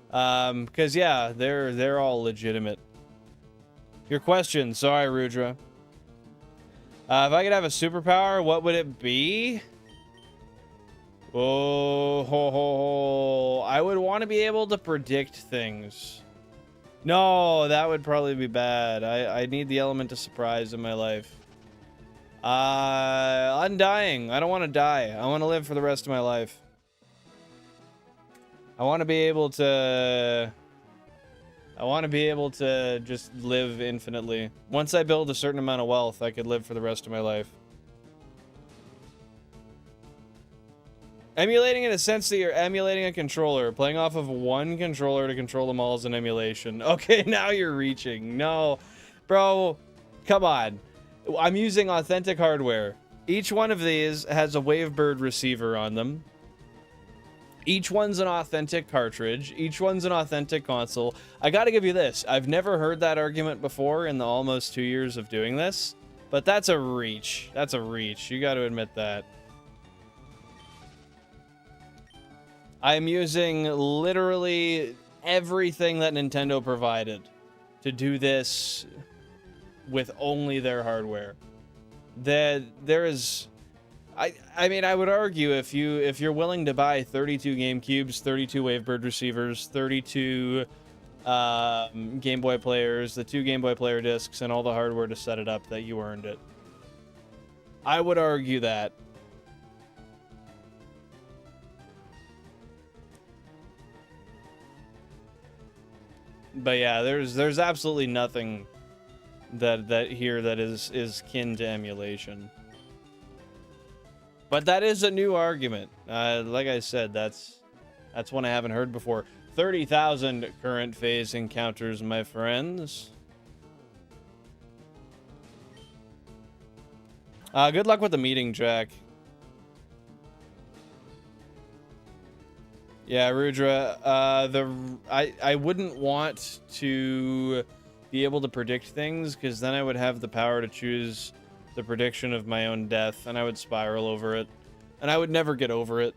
Because yeah, they're all legitimate. Your question, sorry, Rudra. If I could have a superpower, what would it be? Oh, I would want to be able to predict things. No, that would probably be bad. I need the element of surprise in my life. Undying. I don't want to die. I want to live for the rest of my life. I want to be able to just live infinitely. Once I build a certain amount of wealth, I could live for the rest of my life. Emulating in a sense that you're emulating a controller. Playing off of one controller to control them all is an emulation. Okay, now you're reaching. No. Bro, come on. I'm using authentic hardware. Each one of these has a Wavebird receiver on them. Each one's an authentic cartridge. Each one's an authentic console. I gotta give you this. I've never heard that argument before in the almost 2 years of doing this. But that's a reach. That's a reach. You got to admit that. I'm using literally everything that Nintendo provided to do this with only their hardware. There is... I mean, I would argue if you're willing to buy 32 GameCubes, 32 Wavebird receivers, 32 Game Boy players, the 2 Game Boy player discs, and all the hardware to set it up, that you earned it. I would argue that. But yeah, there's absolutely nothing that here that is kin to emulation. But that is a new argument. Like I said, that's one I haven't heard before. 30,000 current phase encounters, my friends. Good luck with the meeting, Jack. Yeah, Rudra. I wouldn't want to be able to predict things, because then I would have the power to choose the prediction of my own death, and I would spiral over it, and I would never get over it.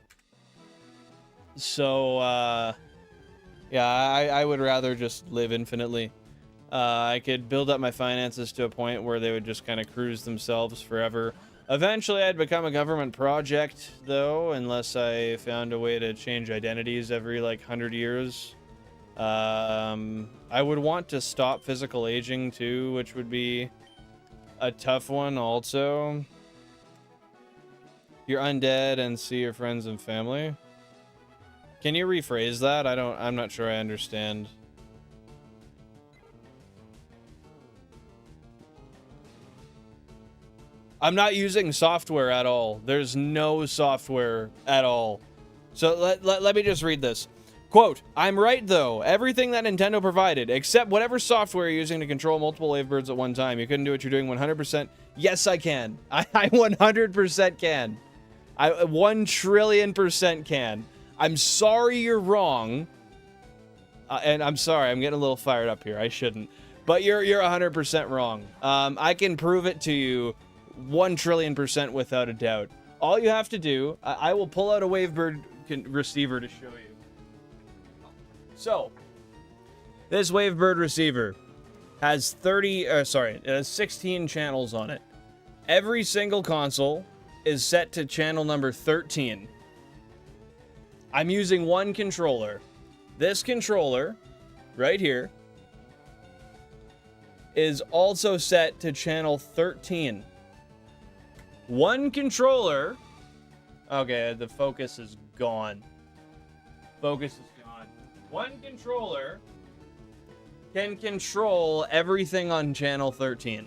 So, yeah, I would rather just live infinitely. I could build up my finances to a point where they would just kind of cruise themselves forever. Eventually, I'd become a government project, though, unless I found a way to change identities every, like, 100 years. I would want to stop physical aging, too, which would be a tough one, also. You're undead and see your friends and family. Can you rephrase that? I'm not sure I understand. I'm not using software at all. There's no software at all. So let me just read this. Quote, I'm right, though. Everything that Nintendo provided, except whatever software you're using to control multiple Wavebirds at one time. You couldn't do what you're doing 100%. Yes, I can. I 100% can. I 1,000,000,000,000% can. I'm sorry you're wrong. And I'm sorry, I'm getting a little fired up here. I shouldn't. But you're 100% wrong. I can prove it to you 1,000,000,000,000% without a doubt. All you have to do, I will pull out a Wavebird receiver to show you. So, this Wavebird receiver has 16 channels on it. Every single console is set to channel number 13. I'm using one controller. This controller, right here, is also set to channel 13. One controller... Okay, the focus is gone. Focus is gone. One controller can control everything on channel 13.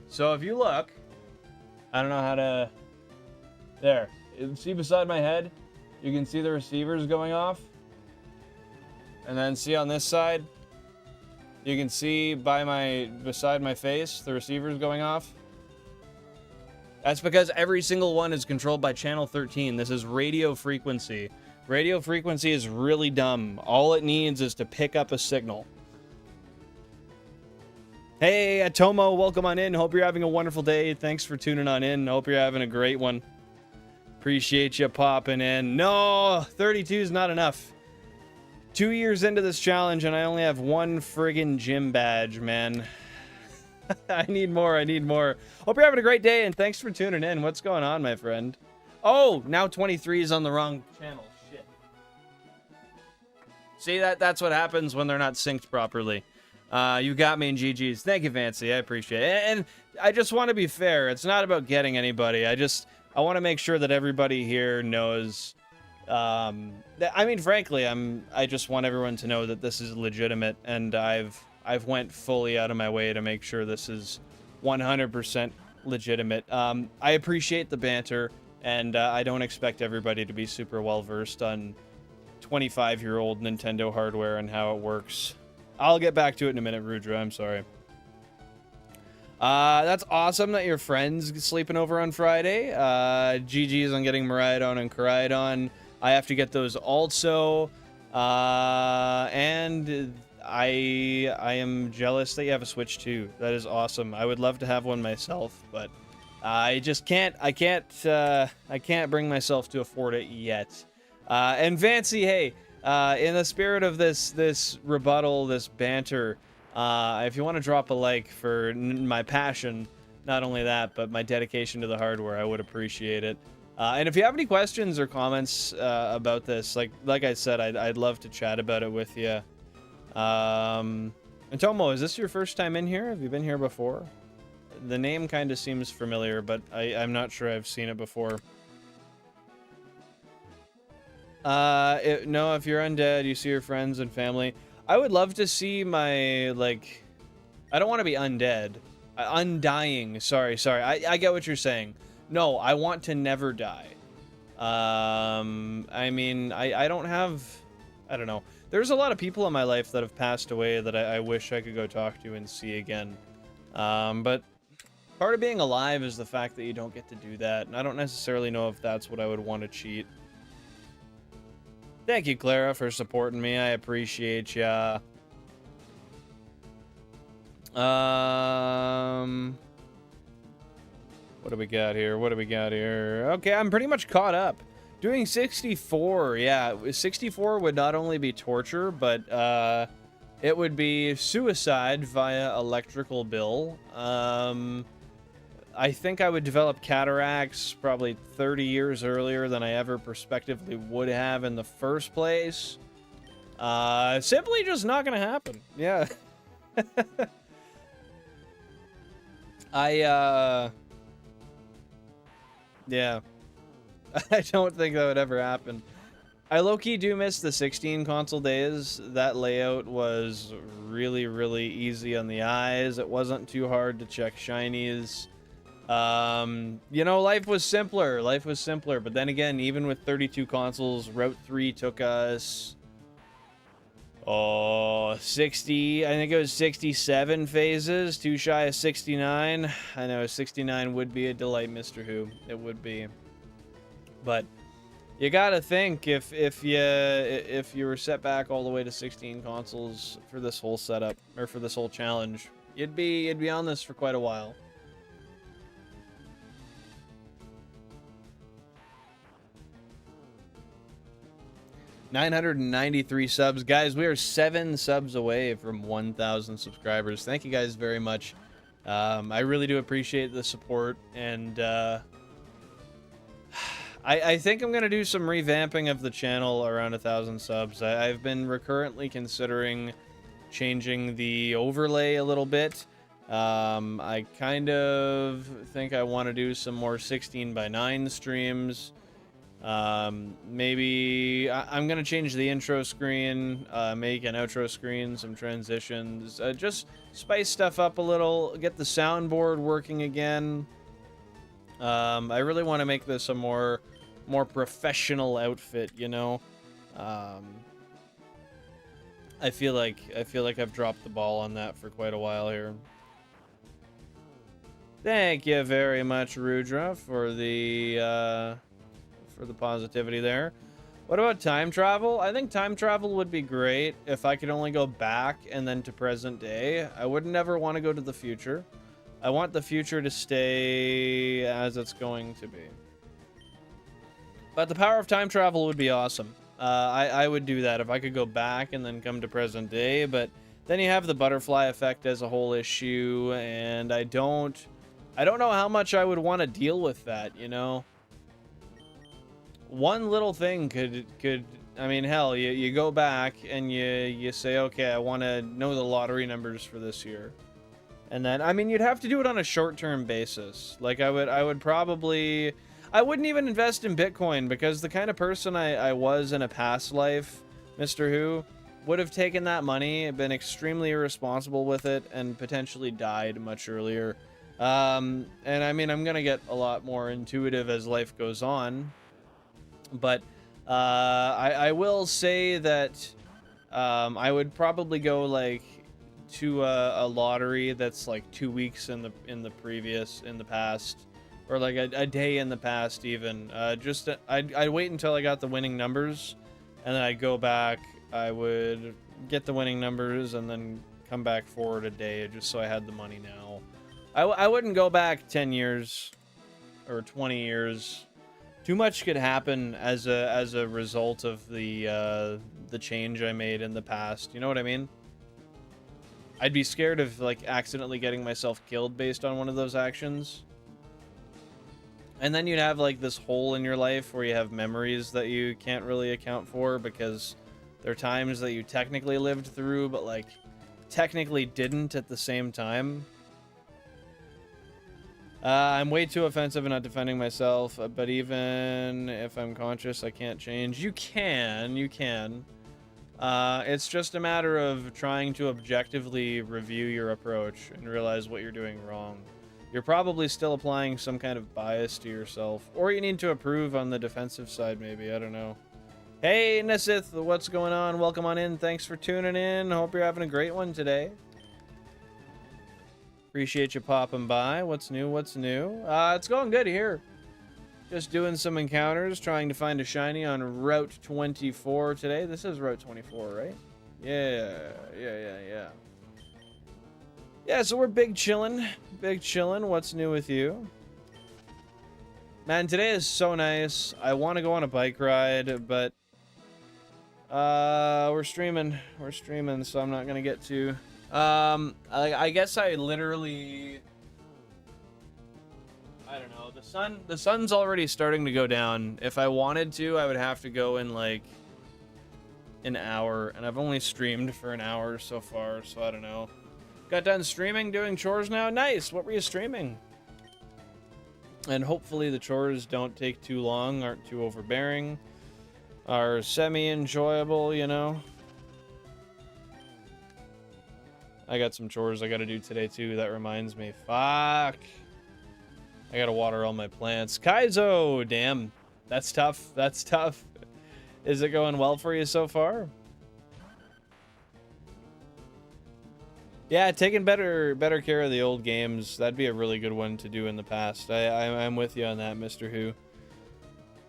So if you look, I don't know how to... There. See beside my head? You can see the receivers going off. And then see on this side? You can see beside my face, the receivers going off. That's because every single one is controlled by channel 13. This is radio frequency. Radio frequency is really dumb. All it needs is to pick up a signal. Hey, Atomo, welcome on in. Hope you're having a wonderful day. Thanks for tuning on in. Hope you're having a great one. Appreciate you popping in. No, 32 is not enough. 2 years into this challenge, and I only have one friggin' gym badge, man. I need more. I need more. Hope you're having a great day, and thanks for tuning in. What's going on, my friend? Oh, now 23 is on the wrong channel. Shit. See, that's what happens when they're not synced properly. You got me in GG's. Thank you, Fancy. I appreciate it. And I just want to be fair. It's not about getting anybody. I want to make sure that everybody here knows... I mean, frankly, I just want everyone to know that this is legitimate, and I've went fully out of my way to make sure this is 100% legitimate. I appreciate the banter, and I don't expect everybody to be super well versed on 25-year-old Nintendo hardware and how it works. I'll get back to it in a minute, Rudra. I'm sorry. That's awesome that your friend's sleeping over on Friday. GG's on getting Miraidon and Koraidon. I have to get those also. And I am jealous that you have a Switch too. That is awesome. I would love to have one myself, but I just can't. I can't bring myself to afford it yet. And Vancy, hey, in the spirit of this rebuttal, this banter, if you want to drop a like for my passion, not only that, but my dedication to the hardware, I would appreciate it. And if you have any questions or comments about this, like I said, I'd love to chat about it with you. And Tomo, is this your first time in here? Have you been here before? The name kind of seems familiar, but I'm not sure I've seen it before. No, if you're undead, you see your friends and family. I would love to see my, like... I don't want to be undead. Undying. Sorry. I get what you're saying. No, I want to never die. I mean, I don't have... I don't know. There's a lot of people in my life that have passed away that I wish I could go talk to and see again. But part of being alive is the fact that you don't get to do that. And I don't necessarily know if that's what I would want to cheat. Thank you, Clara, for supporting me. I appreciate ya. What do we got here? Okay, I'm pretty much caught up. Doing 64, yeah. 64 would not only be torture, but it would be suicide via electrical bill. I think I would develop cataracts probably 30 years earlier than I ever prospectively would have in the first place. Simply just not gonna happen. Yeah. Yeah. I don't think that would ever happen. I low-key do miss the 16 console days. That layout was really, really easy on the eyes. It wasn't too hard to check shinies. You know, life was simpler. But then again, even with 32 consoles, Route 3 took us... 60, I think it was 67 phases, too shy of 69. I know 69 would be a delight, Mr. Who. It would be. But you gotta think if you were set back all the way to 16 consoles for this whole setup or for this whole challenge, you'd be on this for quite a while. $993 subs. Guys, we are 7 subs away from 1,000 subscribers. Thank you guys very much. I really do appreciate the support, and I think I'm going to do some revamping of the channel around 1,000 subs. I've been recurrently considering changing the overlay a little bit. I kind of think I want to do some more 16:9 streams. Maybe I'm gonna change the intro screen, make an outro screen, some transitions, just spice stuff up a little, get the soundboard working again. I really want to make this a more professional outfit, you know. I feel like I've dropped the ball on that for quite a while here. Thank you very much, Rudra, for the positivity there. What about time travel? I think time travel would be great if I could only go back and then to present day. I would never want to go to the future. I want the future to stay as it's going to be. But the power of time travel would be awesome. I would do that if I could go back and then come to present day, but then you have the butterfly effect as a whole issue, and I don't know how much I would want to deal with that, you know? One little thing could I mean, hell, you go back and you say, okay, I want to know the lottery numbers for this year. And then, I mean, you'd have to do it on a short-term basis. Like, I would probably... I wouldn't even invest in Bitcoin, because the kind of person I was in a past life, Mr. Who, would have taken that money, been extremely irresponsible with it, and potentially died much earlier. And I mean, I'm gonna get a lot more intuitive as life goes on. But I will say that I would probably go like to a lottery that's like 2 weeks in the past, or like a day in the past even. I'd wait until I got the winning numbers, and then I'd go back I would get the winning numbers and then come back forward a day just so I had the money now. I wouldn't go back 10 years or 20 years. Too much could happen as a result of the change I made in the past. You know what I mean? I'd be scared of like accidentally getting myself killed based on one of those actions. And then you'd have like this hole in your life where you have memories that you can't really account for because there are times that you technically lived through, but like technically didn't at the same time. I'm way too offensive and not defending myself, but even if I'm conscious, I can't change. You can. It's just a matter of trying to objectively review your approach and realize what you're doing wrong. You're probably still applying some kind of bias to yourself, or you need to improve on the defensive side, maybe. I don't know. Hey, Nesith, what's going on? Welcome on in. Thanks for tuning in. Hope you're having a great one today. Appreciate you popping by. What's new? It's going good here. Just doing some encounters, trying to find a shiny on Route 24 today. This is Route 24, right? Yeah. Yeah, so we're big chillin'. What's new with you? Man, today is so nice. I want to go on a bike ride, but we're streaming, so I'm not gonna get to. I guess I literally, I don't know. The sun's already starting to go down. If I wanted to, I would have to go in like an hour, and I've only streamed for an hour so far, so I don't know. Got done streaming, doing chores now. Nice. What were you streaming? And hopefully the chores don't take too long, aren't too overbearing, are semi-enjoyable, you know. I got some chores I gotta do today too. That reminds me. Fuck. I gotta water all my plants. Kaizo! Damn. That's tough. Is it going well for you so far? Yeah, taking better care of the old games. That'd be a really good one to do in the past. I'm with you on that, Mr. Who.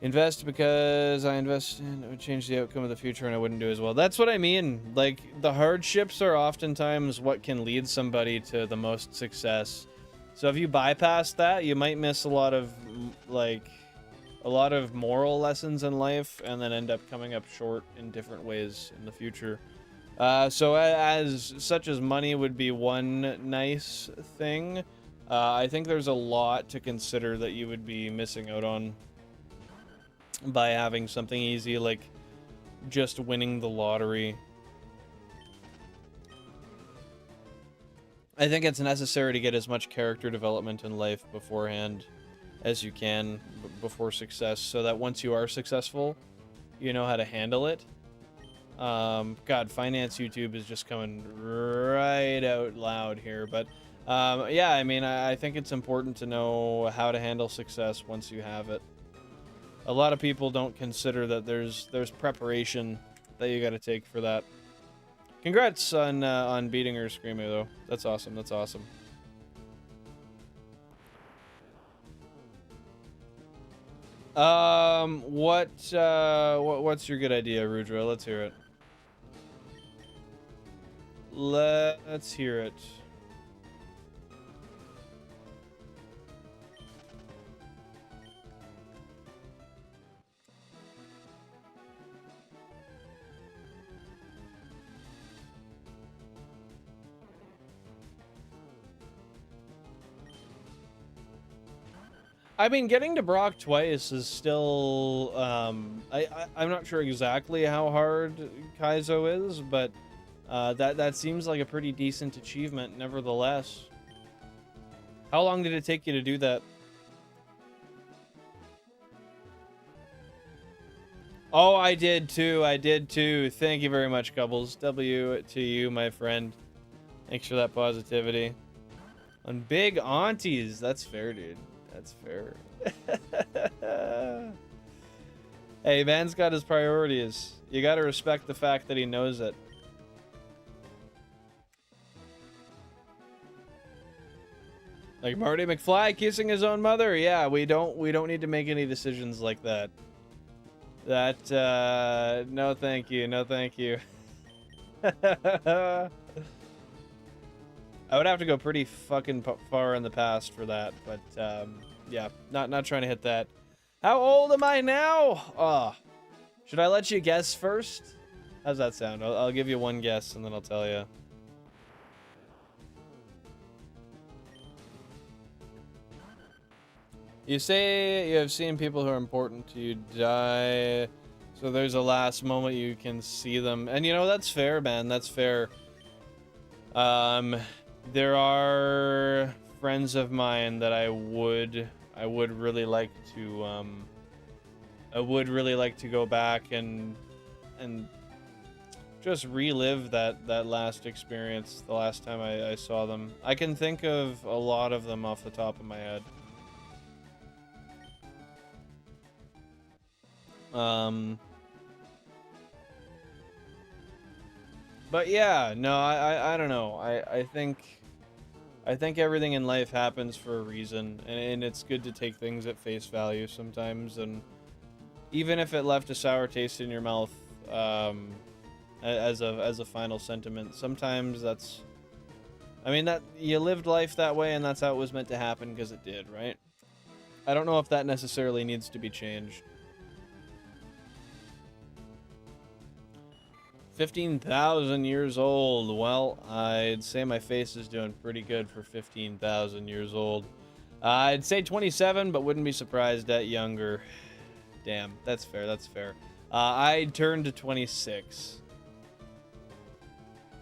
Invest because I invest in it would change the outcome of the future and I wouldn't do as well. That's what I mean. Like, the hardships are oftentimes what can lead somebody to the most success. So if you bypass that, you might miss a lot of moral lessons in life and then end up coming up short in different ways in the future. So as such as money would be one nice thing, I think there's a lot to consider that you would be missing out on by having something easy like just winning the lottery. I think it's necessary to get as much character development in life beforehand as you can before success, so that once you are successful, you know how to handle it. God, finance YouTube is just coming right out loud here, but yeah, I mean, I think it's important to know how to handle success once you have it. A lot of people don't consider that there's preparation that you got to take for that. Congrats on beating her Screamer though. That's awesome. That's awesome. What's your good idea, Rudra? Let's hear it. Let's hear it. I mean, getting to Brock twice is still, I'm not sure exactly how hard Kaizo is, but that seems like a pretty decent achievement nevertheless. How long did it take you to do that? Oh, I did too. Thank you very much, Gubbles. W to you, my friend. Thanks for that positivity. On big aunties. That's fair, dude. That's fair. Hey, man's got his priorities. You gotta respect the fact that he knows it. Like Marty McFly kissing his own mother? Yeah, we don't need to make any decisions like that. No thank you, no thank you. I would have to go pretty fucking far in the past for that, but yeah, not trying to hit that. How old am I now? Should I let you guess first? How's that sound? I'll give you one guess and then I'll tell you. You say you have seen people who are important to you die, so there's a last moment you can see them. And you know, that's fair, man. That's fair. There are friends of mine that I would really like to go back and just relive that last experience, the last time I saw them. I can think of a lot of them off the top of my head. But yeah, no, I don't know. I think everything in life happens for a reason, and it's good to take things at face value sometimes, and even if it left a sour taste in your mouth, as a final sentiment, sometimes that's, I mean, that you lived life that way and that's how it was meant to happen because it did, right? I don't know if that necessarily needs to be changed. 15,000 years old. Well, I'd say my face is doing pretty good for 15,000 years old. I'd say 27, but wouldn't be surprised at younger. Damn, that's fair, that's fair. I turned to 26.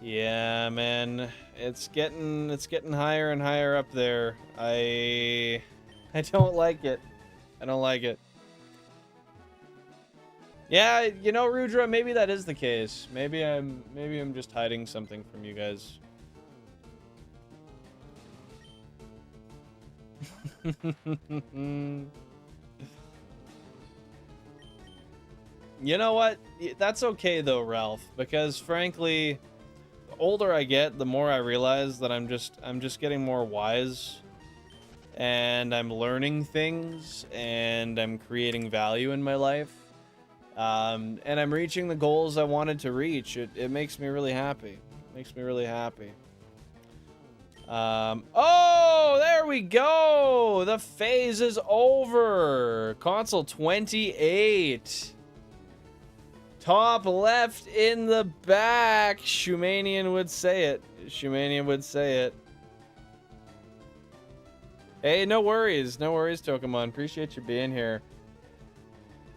Yeah, man, it's getting higher and higher up there. I don't like it. I don't like it. Yeah, you know, Rudra, maybe that is the case. Maybe I'm just hiding something from you guys. You know what? That's okay though, Ralph, because frankly, the older I get, the more I realize that I'm just getting more wise, and I'm learning things, and I'm creating value in my life. And I'm reaching the goals I wanted to reach. It makes me really happy. It makes me really happy. Oh, there we go. The phase is over. Console 28. Top left in the back. Shumanian would say it. Shumanian would say it. Hey, no worries. No worries, Tokamon. Appreciate you being here.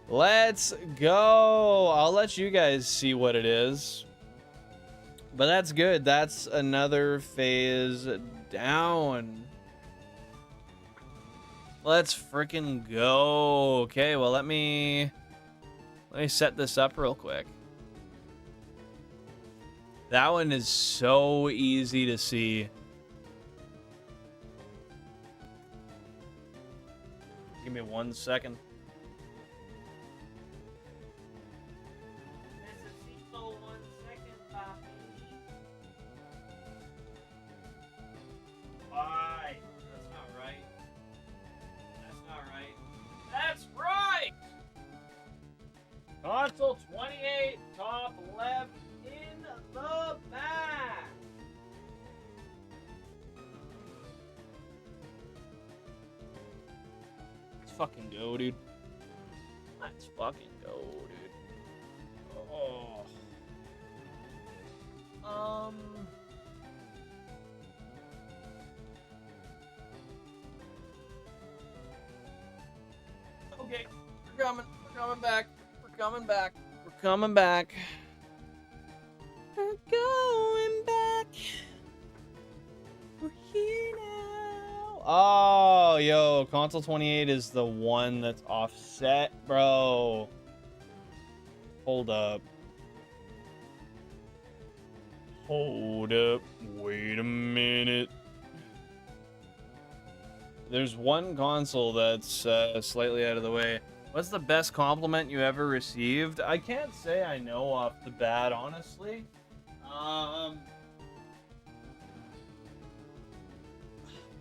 Let's go. I'll let you guys see what it is. But that's good. That's another phase down. Let's freaking go. Okay, well, let me set this up real quick. That one is so easy to see. Give me 1 second. Why? That's not right. That's not right. That's right! Console 28, top left in the back. Let's fucking go, dude. Let's fucking go, dude. Oh. Okay, we're coming back. We're coming back. We're coming back. We're going back. We're here now. Oh, yo, console 28 is the one that's offset, bro. Hold up. Hold up. Wait a minute. There's one console that's slightly out of the way. What's the best compliment you ever received? I can't say I know off the bat, honestly.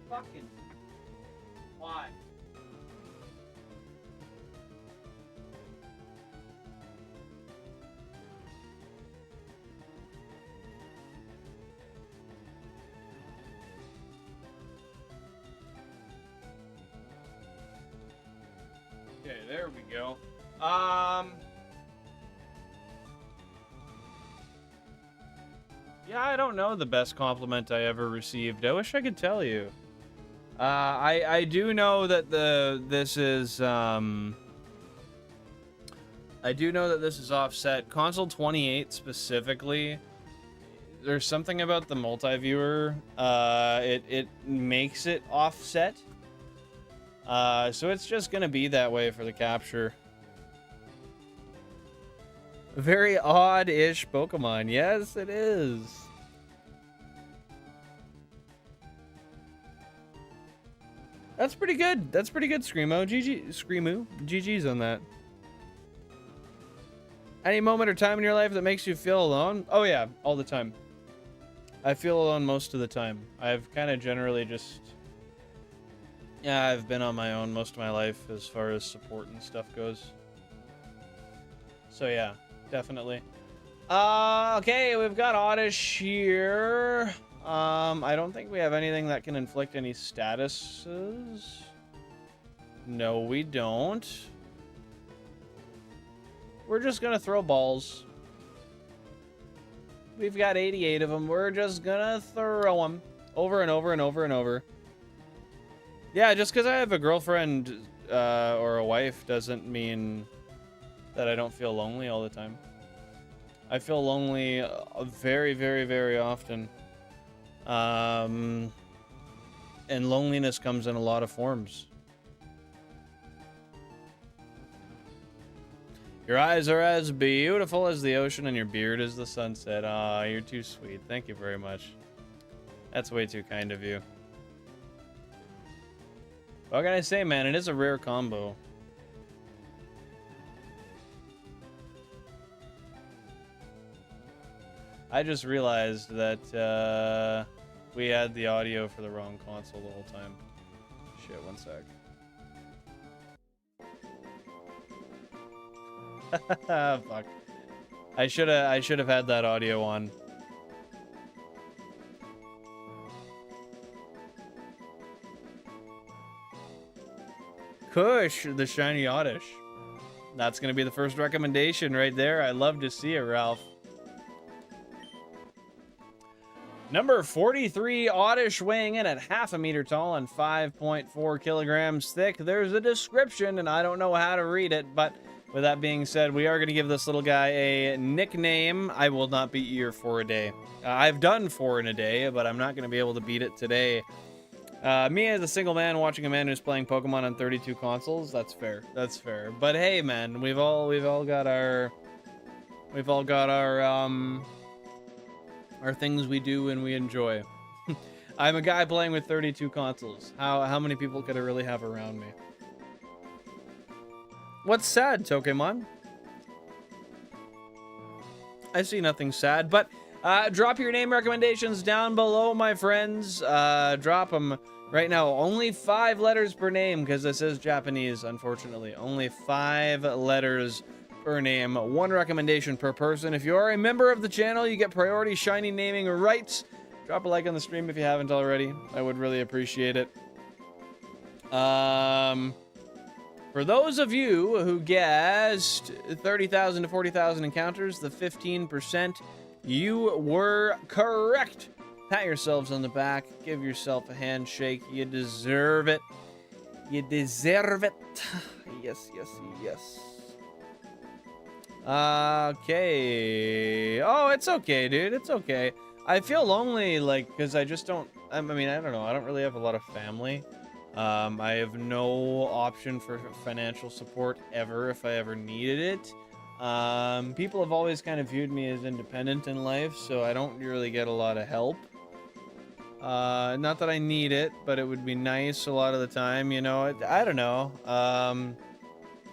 Fucking. Why? Okay, there we go. Yeah, I don't know the best compliment I ever received. I wish I could tell you. I do know that this is I do know that this is offset. Console 28 specifically. There's something about the multi-viewer. It makes it offset. So it's just gonna be that way for the capture. Very odd-ish Pokemon. Yes, it is. That's pretty good. That's pretty good, Screamo. Screamo. GG's on that. Any moment or time in your life that makes you feel alone? Oh yeah, all the time. I feel alone most of the time. I've kind of generally just... Yeah, I've been on my own most of my life as far as support and stuff goes. So yeah, definitely. Okay, we've got Oddish here. I don't think we have anything that can inflict any statuses. No, we don't. We're just gonna throw balls. We've got 88 of them. We're just gonna throw them over and over and over and over. Yeah, just because I have a girlfriend or a wife doesn't mean that I don't feel lonely all the time. I feel lonely very, very, very often. And loneliness comes in a lot of forms. Your eyes are as beautiful as the ocean and your beard is the sunset. Aw, you're too sweet. Thank you very much. That's way too kind of you. What can I say, man? It is a rare combo. I just realized that we had the audio for the wrong console the whole time. Shit, one sec. Fuck. I should have had that audio on. Kush, the shiny Oddish. That's gonna be the first recommendation right there. I love to see it, Ralph. Number 43, Oddish, weighing in at half a meter tall and 5.4 kilograms thick. There's a description, and I don't know how to read it, but with that being said, we are going to give this little guy a nickname. I will not beat your 4 a day. I've done 4 in a day, but I'm not going to be able to beat it today. Me as a single man watching a man who's playing Pokemon on 32 consoles, that's fair. That's fair. But hey, man, we've all got our things we do and we enjoy. I'm a guy playing with 32 consoles. How many people could I really have around me? What's sad, Tokemon? I see nothing sad, but drop your name recommendations down below, my friends. Drop them right now. Only 5 letters per name, because this is Japanese, unfortunately. Only 5 letters per name. 1 recommendation per person. If you are a member of the channel, you get priority shiny naming rights. Drop a like on the stream if you haven't already. I would really appreciate it. For those of you who guessed 30,000 to 40,000 encounters, the 15%, you were correct. Pat yourselves on the back. Give yourself a handshake. You deserve it. You deserve it. Yes, yes, yes. Okay. Oh, it's okay, dude. It's okay. I feel lonely, like, because I just don't... I mean, I don't know. I don't really have a lot of family. I have no option for financial support ever if I ever needed it. People have always kind of viewed me as independent in life, so I don't really get a lot of help. Not that I need it, but it would be nice a lot of the time, you know. I don't know.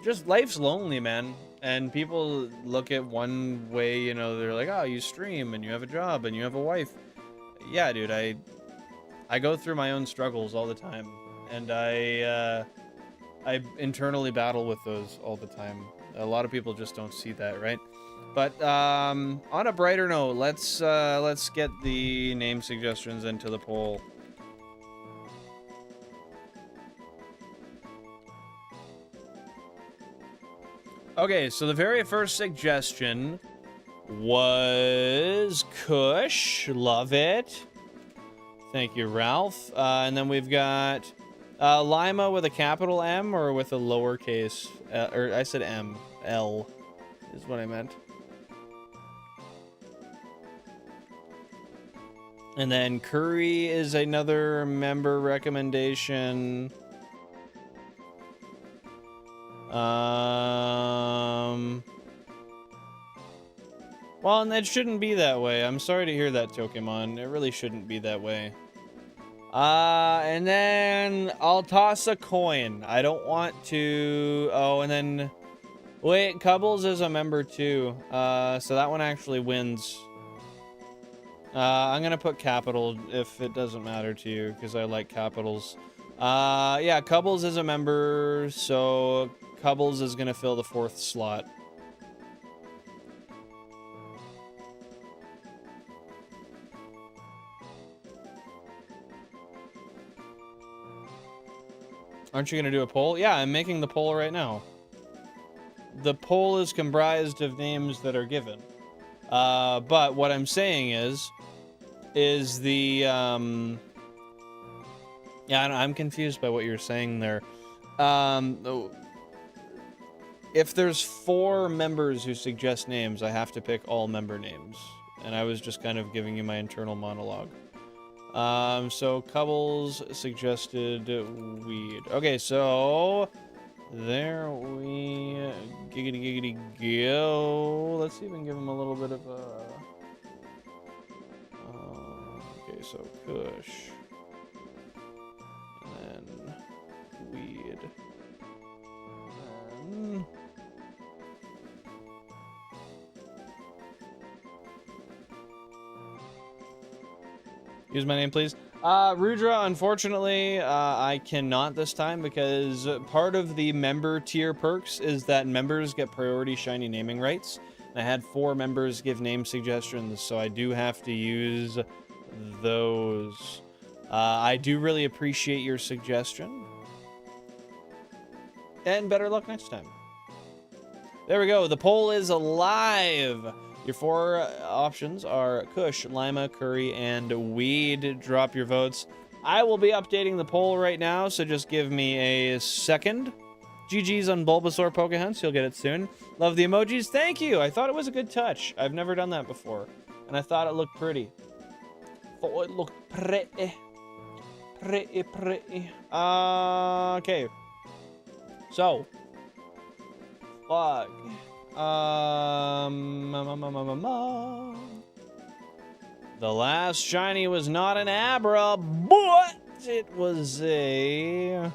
Just life's lonely, man. And people look at one way, you know, they're like, oh, you stream and you have a job and you have a wife. Yeah, dude, I go through my own struggles all the time. And I internally battle with those all the time. A lot of people just don't see that, right? But on a brighter note, let's get the name suggestions into the poll. Okay, so the very first suggestion was Kush. Love it. Thank you, Ralph. And then we've got Lima with a capital M or with a lowercase, or I said M. L is what I meant. And then Curry is another member recommendation. Well, and it shouldn't be that way. I'm sorry to hear that, Tokemon. It really shouldn't be that way. And then I'll toss a coin. I don't want to... Oh, and then... Wait, Cubbles is a member too. So that one actually wins. I'm gonna put capital if it doesn't matter to you, because I like capitals. Yeah, Cubbles is a member, so Cubbles is gonna fill the 4th slot. Aren't you gonna do a poll? Yeah, I'm making the poll right now. The poll is comprised of names that are given. But what I'm saying is the, yeah, I'm confused by what you're saying there. If there's 4 members who suggest names, I have to pick all member names. And I was just kind of giving you my internal monologue. So Cubbles suggested weed. Okay, so there we giggity go. Let's even give him a little bit of a... okay, so Kush. And then weed. And then... Use my name, please. Rudra, unfortunately, I cannot this time because part of the member tier perks is that members get priority shiny naming rights. I had 4 members give name suggestions, so I do have to use those. I do really appreciate your suggestion. And better luck next time. There we go. The poll is alive. Your 4 options are Kush, Lima, Curry, and Weed. Drop your votes. I will be updating the poll right now, so just give me a second. GG's on Bulbasaur Pokehunt. You'll get it soon. Love the emojis. Thank you. I thought it was a good touch. I've never done that before, and I thought it looked pretty. Thought it looked pretty. Pretty. Okay. So. Fuck. The last shiny was not an Abra, but it was an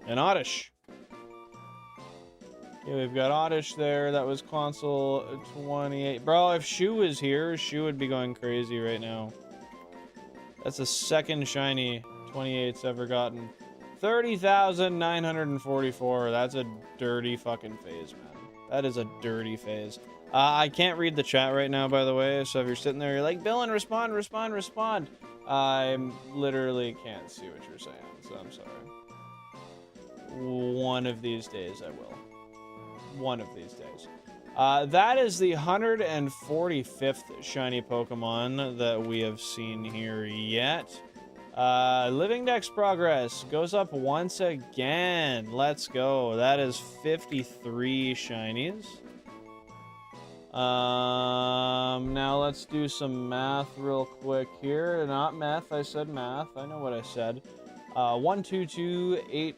Oddish. Okay, we've got Oddish there. That was console 28. Bro, if Shu was here, Shu would be going crazy right now. That's the second shiny 28's ever gotten. 30,944. That's a dirty fucking phase, man. That is a dirty phase. I can't read the chat right now, by the way, so if you're sitting there, you're like, Dylan, respond. I literally can't see what you're saying, so I'm sorry. One of these days, I will. One of these days. That is the 145th shiny Pokemon that we have seen here yet. Living Dex progress goes up once again. Let's go. That is 53 shinies. Now let's do some math real quick here. Not meth, I said math. I know what I said. 1228464.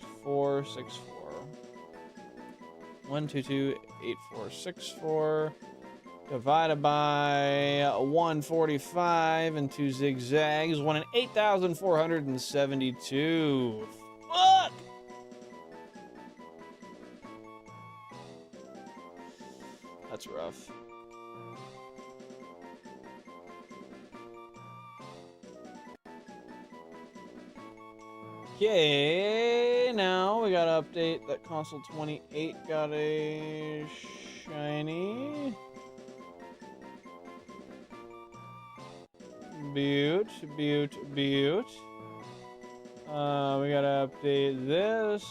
1228464. Divided by 145 and 2 zigzags. 1 in 8,472. Fuck! That's rough. Okay, now we gotta update that console 28 got a shiny. Beaut. We gotta update this.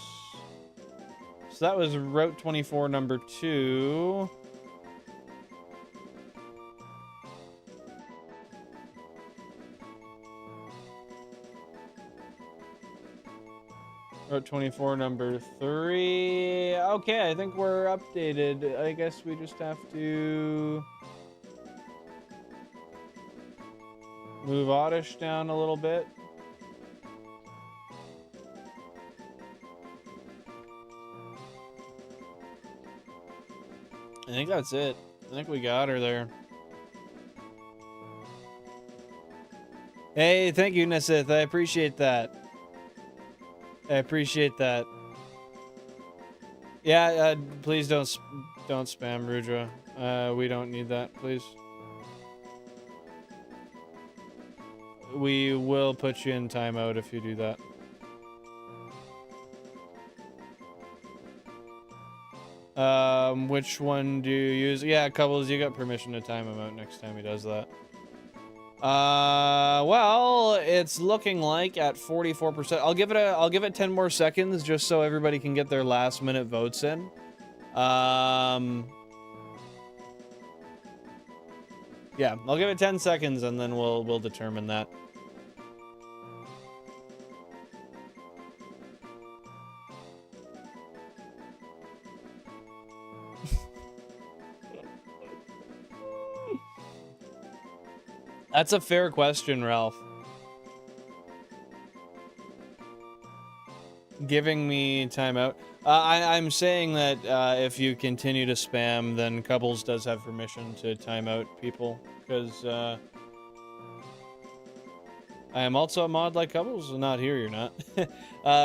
So that was Route 24, number 2. Route 24, number 3. Okay, I think we're updated. I guess we just have to move Oddish down a little bit. I think that's it. I think we got her there. Hey, thank you, Nasith. I appreciate that. I appreciate that. Yeah, please don't spam Rudra. We don't need that, please. We will put you in timeout if you do that. Which one do you use? Yeah, Cubbles, you got permission to time him out next time he does that. Well, it's looking like at 44%. I'll give it 10 more seconds just so everybody can get their last minute votes in. Yeah, I'll give it 10 seconds and then we'll determine that. That's a fair question, Ralph. Giving me timeout. I'm saying that if you continue to spam, then Cubbles does have permission to time out people, because I am also a mod like Cubbles. Not here, you're not.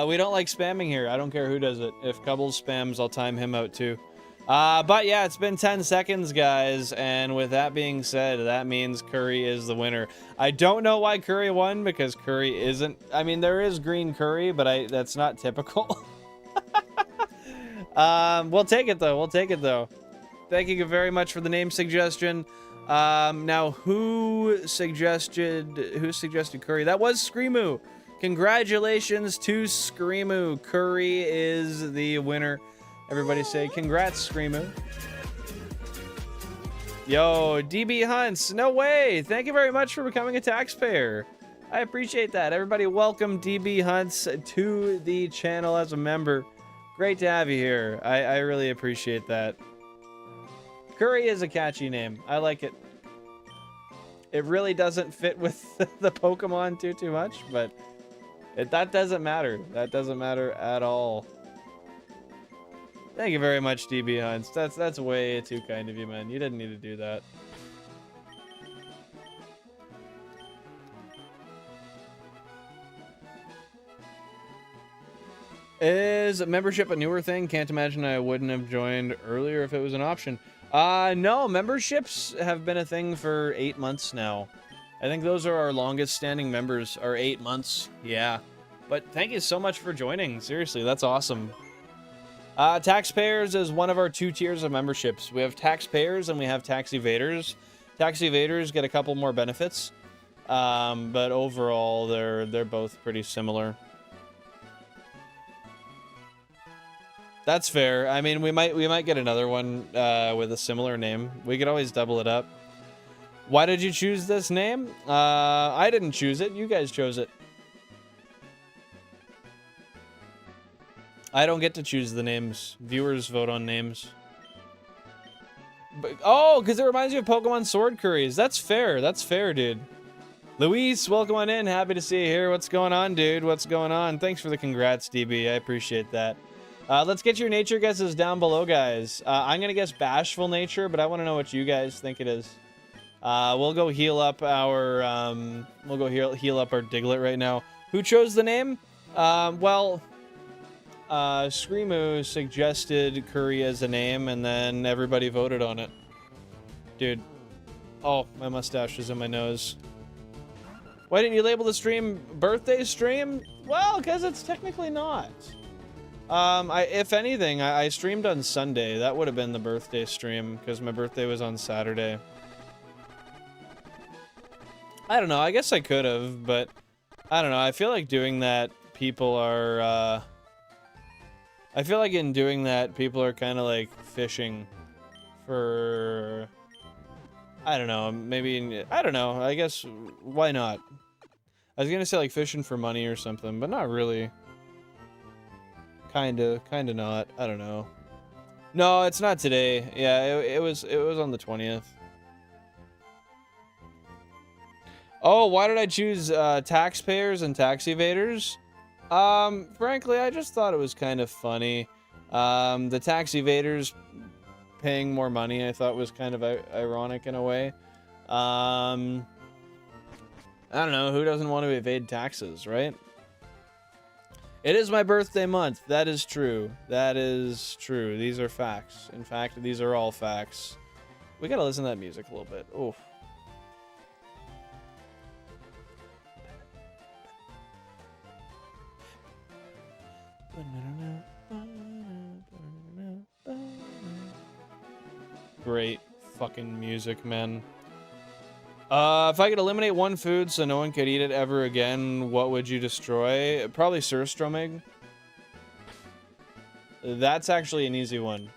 We don't like spamming here. I don't care who does it. If Cubbles spams, I'll time him out too. But yeah, it's been 10 seconds, guys, and with that being said, that means Curry is the winner. I don't know why Curry won, because Curry isn't... I mean, there is green Curry, but that's not typical. We'll take it, though. We'll take it, though. Thank you very much for the name suggestion. Now, who suggested Curry? That was Screamoo. Congratulations to Screamoo. Curry is the winner. Everybody say congrats, Screamoo. Yo, DB Hunts, no way. Thank you very much for becoming a taxpayer. I appreciate that. Everybody welcome DB Hunts to the channel as a member. Great to have you here. I really appreciate that. Curry is a catchy name. I like it. It really doesn't fit with the Pokemon too much, but that doesn't matter. That doesn't matter at all. Thank you very much, DB Hunts. That's way too kind of you, man. You didn't need to do that. Is membership a newer thing? Can't imagine I wouldn't have joined earlier if it was an option. No, memberships have been a thing for 8 months now. I think those are our longest standing members, are 8 months. Yeah. But thank you so much for joining. Seriously, that's awesome. Taxpayers is one of our 2 tiers of memberships. We have taxpayers and we have tax evaders. Tax evaders get a couple more benefits, but overall they're both pretty similar. That's fair. I mean, we might get another one with a similar name. We could always double it up. Why did you choose this name? I didn't choose it. You guys chose it. I don't get to choose the names. Viewers vote on names. But, oh, because it reminds me of Pokemon Sword Curries. That's fair. That's fair, dude. Luis, welcome on in. Happy to see you here. What's going on, dude? What's going on? Thanks for the congrats, DB. I appreciate that. Let's get your nature guesses down below, guys. I'm going to guess bashful nature, but I want to know what you guys think it is. We'll go heal up our heal up our Diglett right now. Who chose the name? Well, Screamoo suggested Curry as a name, and then everybody voted on it. Dude. Oh, my mustache is in my nose. Why didn't you label the stream birthday stream? Well, because it's technically not. If anything, I streamed on Sunday. That would have been the birthday stream, because my birthday was on Saturday. I don't know. I guess I could have, but I don't know. I feel like doing that people are, I feel like in doing that, people are kind of like fishing for, I don't know, maybe, I don't know, I guess, why not? I was gonna say like fishing for money or something, but not really. Kinda not, I don't know. No, it's not today. Yeah, it was on the 20th. Oh, why did I choose taxpayers and tax evaders? Frankly, I just thought it was kind of funny. The tax evaders paying more money, I thought was kind of ironic in a way. I don't know, who doesn't want to evade taxes, right? It is my birthday month. That is true. That is true. These are facts. In fact, these are all facts. We gotta listen to that music a little bit. Oh. Great fucking music, man. If I could eliminate one food so no one could eat it ever again, what would you destroy? Probably surströmming. That's actually an easy one.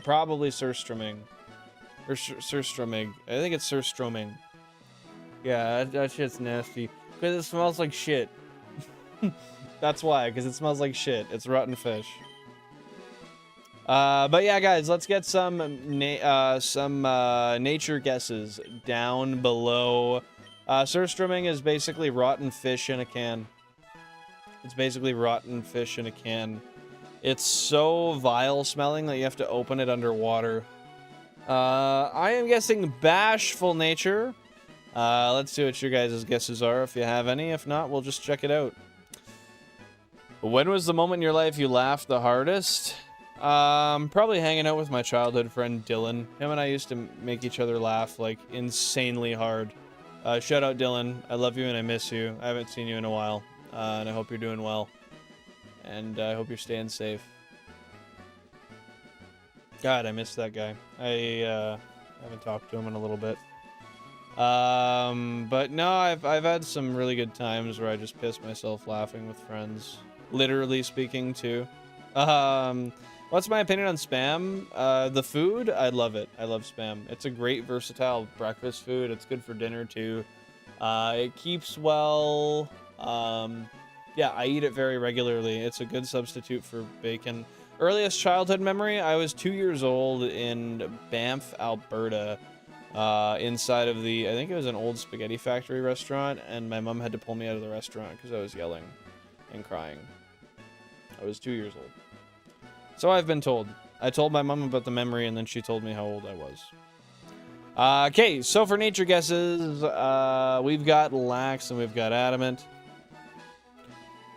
Probably surströmming. Or surströmming. I think it's surströmming. Yeah, that shit's nasty. Because it smells like shit. That's why, because it smells like shit. It's rotten fish. But yeah, guys, let's get some nature guesses down below. Surströmming is basically rotten fish in a can. It's basically rotten fish in a can. It's so vile smelling that you have to open it underwater. I am guessing bashful nature. Let's see what your guys' guesses are, if you have any. If not, we'll just check it out. When was the moment in your life you laughed the hardest? Probably hanging out with my childhood friend Dylan. Him and I used to make each other laugh like insanely hard. Shout out Dylan. I love you and I miss you. I haven't seen you in a while. And I hope you're doing well. And I hope you're staying safe. God, I miss that guy. I haven't talked to him in a little bit. But no, I've had some really good times where I just piss myself laughing with friends. Literally speaking too. What's my opinion on Spam? The food, I love it. I love Spam. It's a great versatile breakfast food. It's good for dinner too. It keeps well. Yeah, I eat it very regularly. It's a good substitute for bacon. Earliest childhood memory, I was 2 years old in Banff, Alberta. Inside of the, I think it was an old spaghetti factory restaurant, and my mom had to pull me out of the restaurant because I was yelling and crying. I was 2 years old. So I've been told. I told my mom about the memory, and then she told me how old I was. Okay, so for nature guesses, we've got lax and we've got adamant.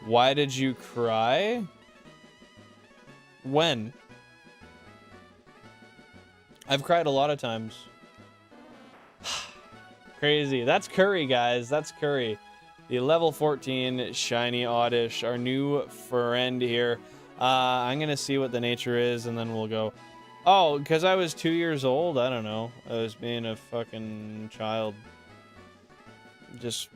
Why did you cry? When? I've cried a lot of times. Crazy. That's Curry, guys. That's Curry. The level 14 Shiny Oddish, our new friend here. I'm going to see what the nature is, and then we'll go. Oh, because I was 2 years old? I don't know. I was being a fucking child. Just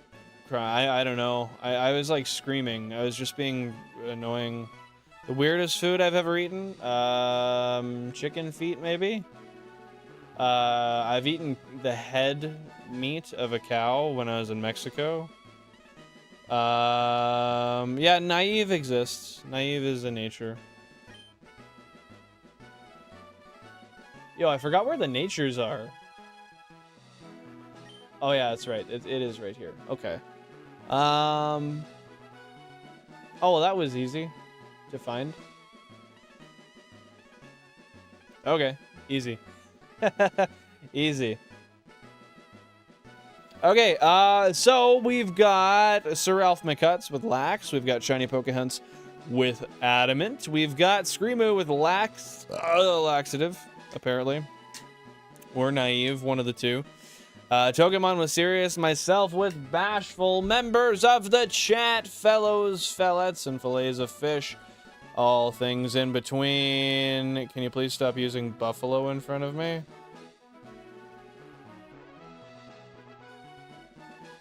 cry. I don't know. I was, like, screaming. I was just being annoying. The weirdest food I've ever eaten? Chicken feet, maybe? I've eaten the head meat of a cow when I was in Mexico. Yeah, naive exists. Naive is a nature. Yo, I forgot where the natures are. Oh yeah, that's right. It is right here. Okay. Oh, well, that was easy to find. Okay, easy. Easy. Okay, so we've got Sir Ralph McCutts with Lax. We've got Shiny Pokehunts with Adamant. We've got Screamo with Laxative, apparently. Or Naive, one of the two. Togemon with Serious. Myself with Bashful. Members of the chat, fellows, fellets, and fillets of fish. All things in between. Can you please stop using buffalo in front of me?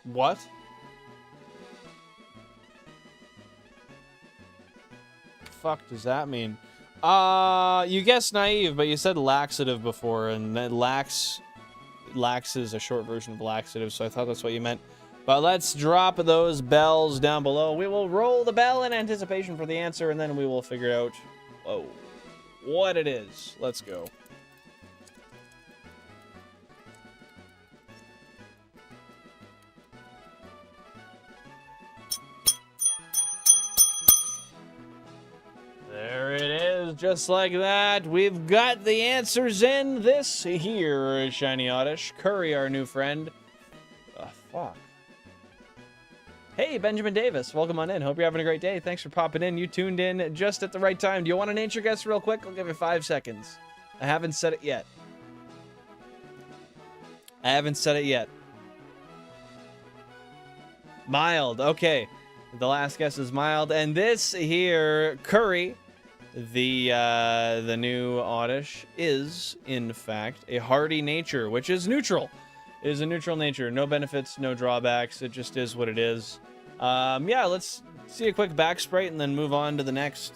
What? fuck does that mean? You guessed naive, but you said laxative before, and that lax is a short version of laxative, so I thought that's what you meant. But let's drop those bells down below. We will roll the bell in anticipation for the answer, and then we will figure out, whoa, what it is. Let's go. There it is, just like that. We've got the answers in. This here, Shiny Oddish. Curry, our new friend. Fuck. Hey, Benjamin Davis. Welcome on in. Hope you're having a great day. Thanks for popping in. You tuned in just at the right time. Do you want an nature guess real quick? I'll give you 5 seconds. I haven't said it yet. Mild. Okay. The last guess is mild. And this here, Curry, the new Oddish, is, in fact, a hardy nature, which is neutral. It is a neutral nature. No benefits, no drawbacks. It just is what it is. Yeah, let's see a quick back sprite and then move on to the next.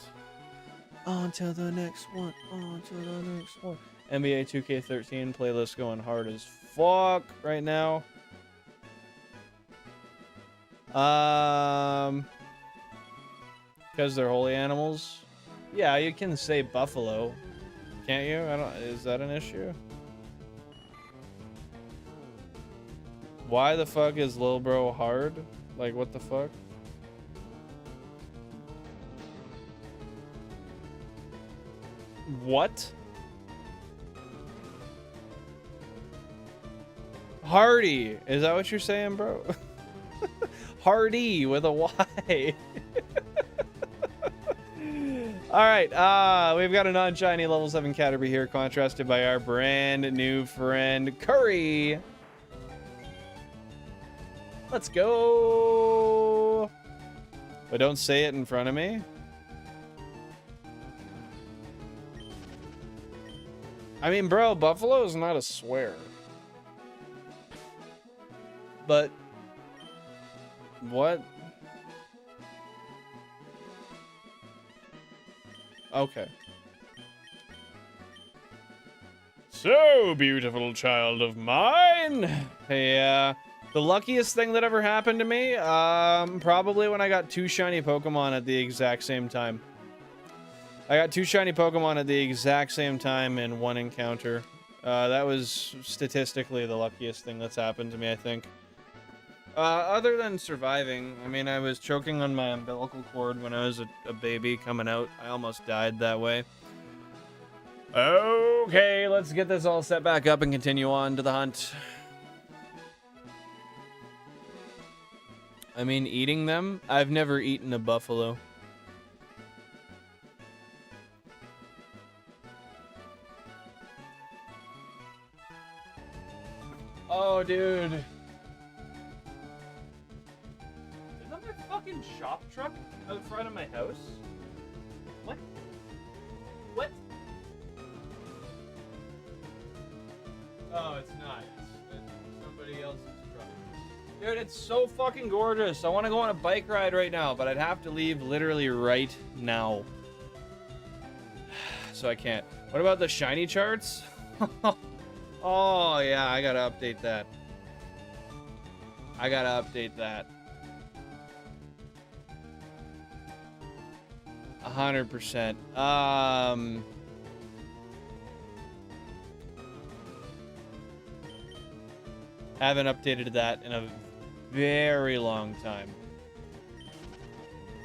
On to the next one. On to the next one. NBA 2K13 playlist going hard as fuck right now. Because they're holy animals. Yeah, you can say buffalo, can't you? Is that an issue? Why the fuck is Lil Bro hard? Like, what the fuck? What? Hardy. Is that what you're saying, bro? Hardy with a Y. Alright, we've got a non-shiny level 7 Caterpie here, contrasted by our brand new friend, Curry. Let's go. But don't say it in front of me. I mean, bro, buffalo is not a swear. But what? Okay. So, beautiful child of mine. Hey, the luckiest thing that ever happened to me, probably when I got 2 shiny Pokemon at the exact same time. I got 2 shiny Pokemon at the exact same time in one encounter. That was statistically the luckiest thing that's happened to me, I think. Other than surviving, I mean, I was choking on my umbilical cord when I was a baby coming out. I almost died that way. Okay, let's get this all set back up and continue on to the hunt. I mean, eating them? I've never eaten a buffalo. Oh, dude. Fucking shop truck out front of my house? What? What? Oh, it's not. It's somebody else's truck. Dude, it's so fucking gorgeous. I want to go on a bike ride right now, but I'd have to leave literally right now. So I can't. What about the shiny charts? Oh, yeah, I gotta update that. 100%. Haven't updated that in a very long time.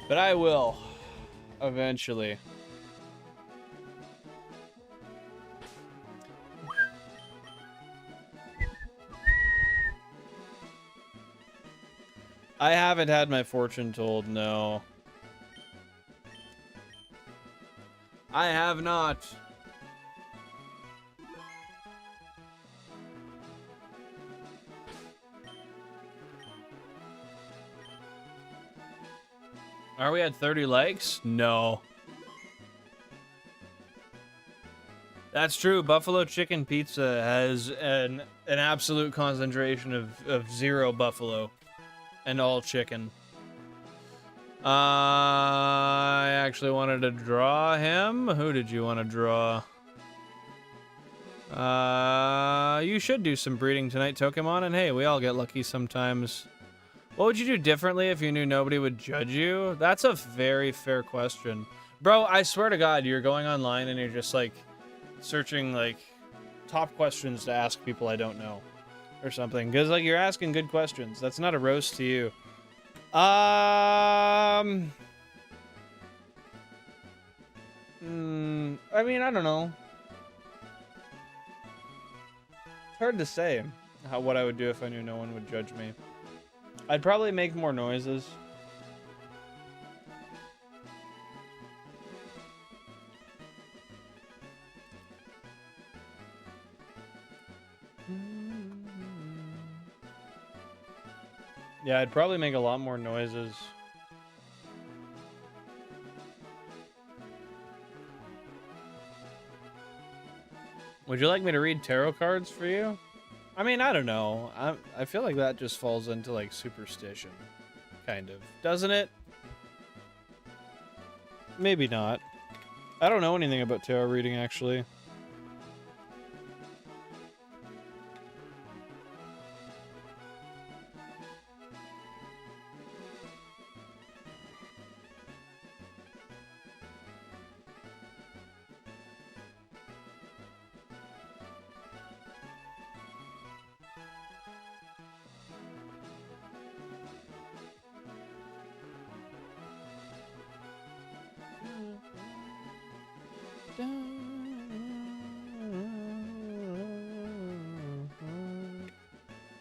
But I will. Eventually. I haven't had my fortune told, no. I have not. Are we at 30 likes? No. That's true. Buffalo Chicken Pizza has an absolute concentration of 0 buffalo and all chicken. I actually wanted to draw him. Who did you want to draw? You should do some breeding tonight, Pokemon, and hey, we all get lucky sometimes. What would you do differently if you knew nobody would judge you? That's a very fair question. Bro, I swear to God, you're going online and you're just, like, searching, like, top questions to ask people I don't know. Or something. Because, like, you're asking good questions. That's not a roast to you. I mean, I don't know. It's hard to say what I would do if I knew no one would judge me. I'd probably make more noises. Yeah, I'd probably make a lot more noises. Would you like me to read tarot cards for you? I mean, I don't know. I feel like that just falls into, like, superstition. Kind of. Doesn't it? Maybe not. I don't know anything about tarot reading, actually.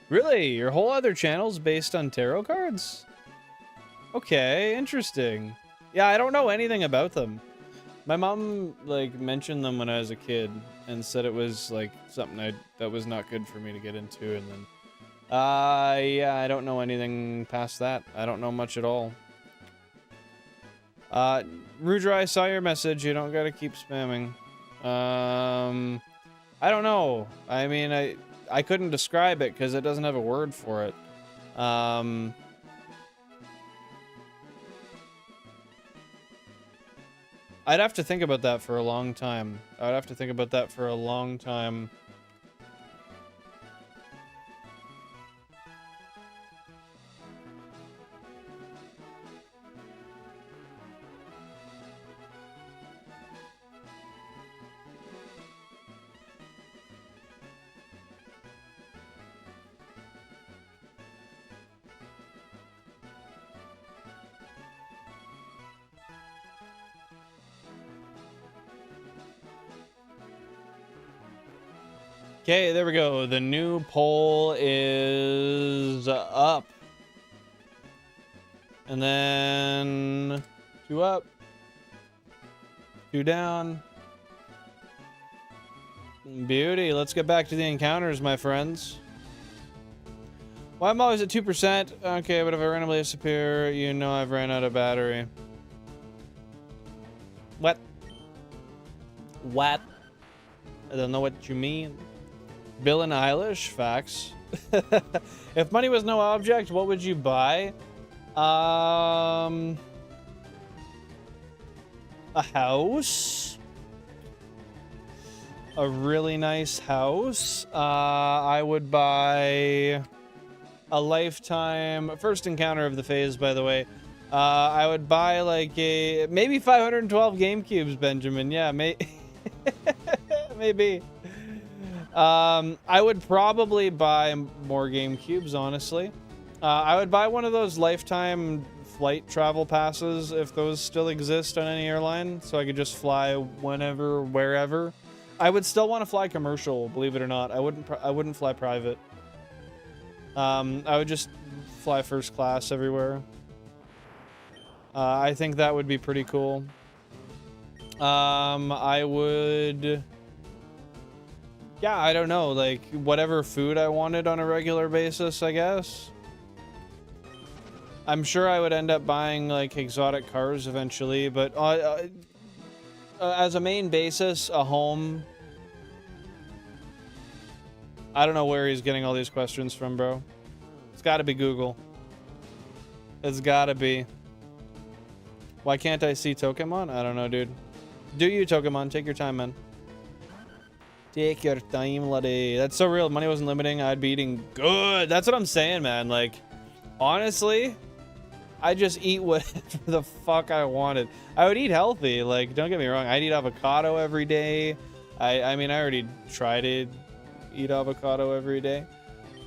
Really? Your whole other channel's based on tarot cards? Okay, interesting. Yeah, I don't know anything about them. My mom, like, mentioned them when I was a kid and said it was, like, something that was not good for me to get into, and then... yeah, I don't know anything past that. I don't know much at all. Rudra, I saw your message. You don't gotta keep spamming. I don't know. I mean, I couldn't describe it because it doesn't have a word for it. I'd have to think about that for a long time. I'd have to think about that for a long time. Okay, there we go. The new poll is up. And then 2 up. 2 down. Beauty. Let's get back to the encounters, my friends. Well, I'm always at 2%. Okay, but if I randomly disappear, you know I've ran out of battery. What? What? I don't know what you mean. Bill and Eilish, facts. If money was no object, what would you buy? A house. A really nice house. I would buy a lifetime first encounter of the phase, by the way. I would buy like maybe 512 GameCubes, Benjamin. Yeah, maybe. I would probably buy more GameCubes, honestly. I would buy one of those lifetime flight travel passes, if those still exist on any airline, so I could just fly whenever, wherever. I would still want to fly commercial, believe it or not. I wouldn't fly private. I would just fly first class everywhere. I think that would be pretty cool. I would... Yeah, I don't know, like, whatever food I wanted on a regular basis, I guess. I'm sure I would end up buying, like, exotic cars eventually, but as a main basis, a home. I don't know where he's getting all these questions from, bro. It's gotta be Google. It's gotta be. Why can't I see Pokemon? I don't know, dude. Do you, Pokemon? Take your time, man. Take your time, laddie. That's so real. If money wasn't limiting, I'd be eating good. That's what I'm saying, man. Like, honestly, I just eat whatever the fuck I wanted. I would eat healthy. Like, don't get me wrong. I'd eat avocado every day. I mean, I already try to eat avocado every day.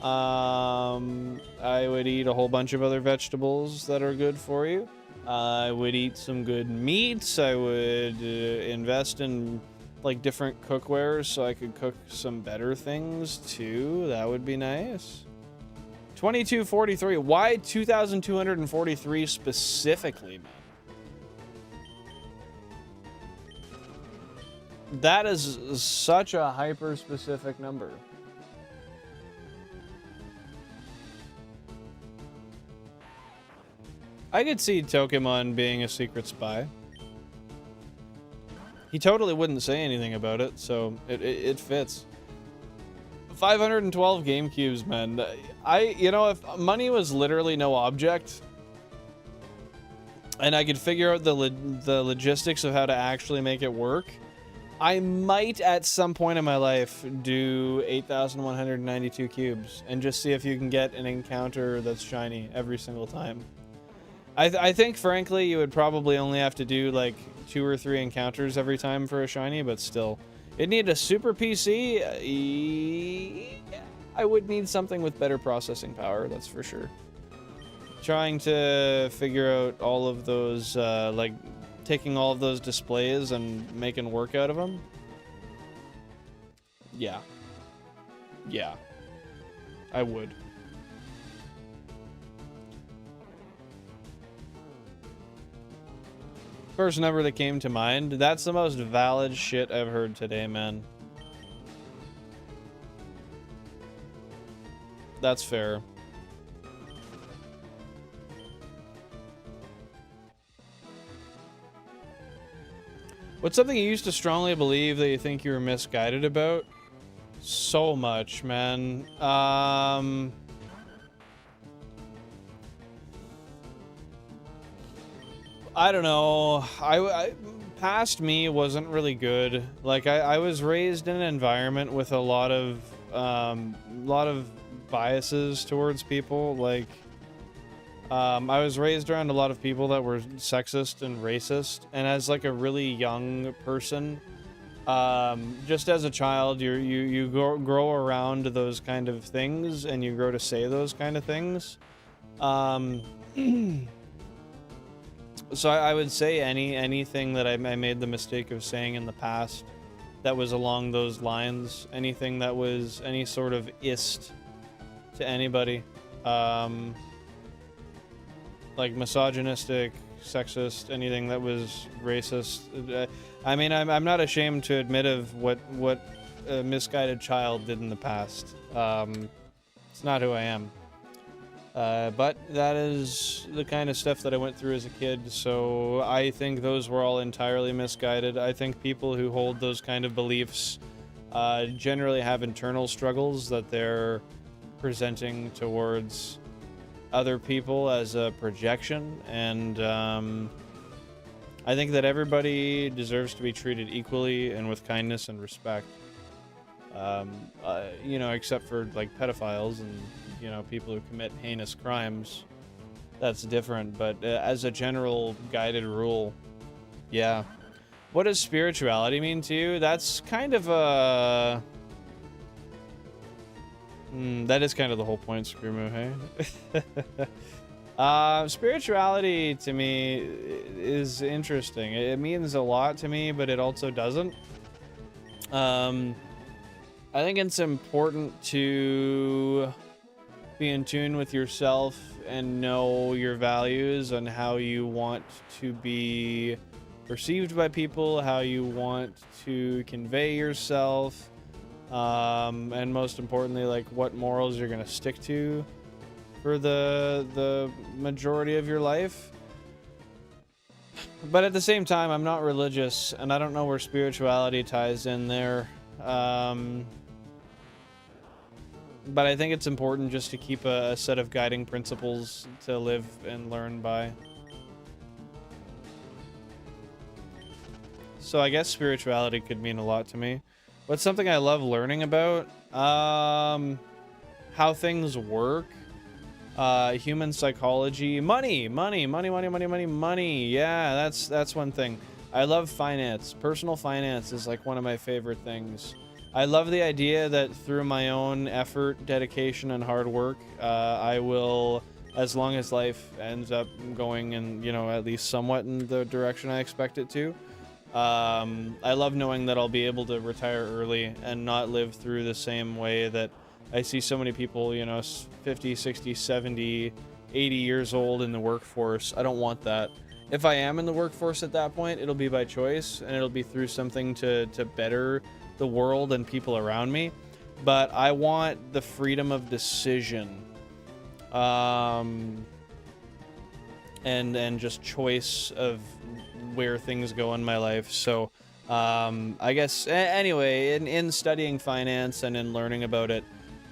I would eat a whole bunch of other vegetables that are good for you. I would eat some good meats. I would invest in like different cookwares so I could cook some better things too. That would be nice. 2243. Why 2,243 specifically, man? That is such a hyper specific number. I could see Pokemon being a secret spy. He totally wouldn't say anything about it, so it fits. 512 GameCubes, man. You know, if money was literally no object, and I could figure out the logistics of how to actually make it work, I might at some point in my life do 8,192 cubes and just see if you can get an encounter that's shiny every single time. I think, frankly, you would probably only have to do, like, 2 or 3 encounters every time for a shiny, but still. It'd need a super PC. I would need something with better processing power, that's for sure. Trying to figure out all of those, like, taking all of those displays and making work out of them. Yeah. Yeah. I would. First number that came to mind. That's the most valid shit I've heard today, man. That's fair. What's something you used to strongly believe that you think you were misguided about? So much, man. I don't know. Past me wasn't really good. Like I was raised in an environment with a lot of biases towards people. Like I was raised around a lot of people that were sexist and racist, and as like a really young person, just as a child, you grow around those kind of things, and you grow to say those kind of things. So I would say anything that I made the mistake of saying in the past that was along those lines, anything that was any sort of ist to anybody, like misogynistic, sexist, anything that was racist. I mean, I'm not ashamed to admit of what a misguided child did in the past. It's not who I am. But that is the kind of stuff that I went through as a kid, so I think those were all entirely misguided. I think people who hold those kind of beliefs generally have internal struggles that they're presenting towards other people as a projection, and I think that everybody deserves to be treated equally and with kindness and respect. You know, except for like pedophiles and, you know, people who commit heinous crimes. That's different, but as a general guided rule, yeah. What does spirituality mean to you? That's kind of a... that is kind of the whole point, Screamo, hey? Spirituality to me is interesting. It means a lot to me, but it also doesn't. I think it's important to be in tune with yourself and know your values and how you want to be perceived by people, how you want to convey yourself, and most importantly, like what morals you're going to stick to for the majority of your life. But at the same time, I'm not religious, and I don't know where spirituality ties in there. But I think it's important just to keep a set of guiding principles to live and learn by. So I guess spirituality could mean a lot to me. What's something I love learning about? How things work. Human psychology. Money. Yeah, that's one thing. I love finance. Personal finance is like one of my favorite things. I love the idea that through my own effort, dedication, and hard work, I will, as long as life ends up going in, you know, at least somewhat in the direction I expect it to, I love knowing that I'll be able to retire early and not live through the same way that I see so many people, you know, 50, 60, 70, 80 years old in the workforce. I don't want that. If I am in the workforce at that point, it'll be by choice, and it'll be through something to better the world and people around me. But I want the freedom of decision, and just choice of where things go in my life. So I guess anyway, in studying finance and in learning about it,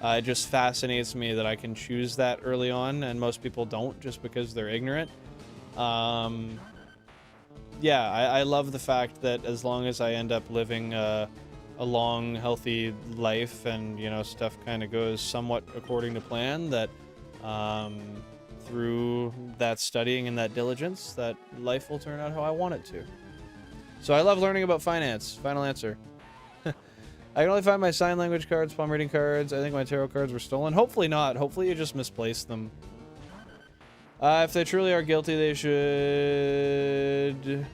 it just fascinates me that I can choose that early on, and most people don't, just because they're ignorant. Yeah, I love the fact that as long as I end up living a long, healthy life, and, you know, stuff kind of goes somewhat according to plan, that through that studying and that diligence, that life will turn out how I want it to. So I love learning about finance. Final answer. I can only find my sign language cards, palm reading cards. I think my tarot cards were stolen. Hopefully not. Hopefully you just misplaced them. If they truly are guilty, they should be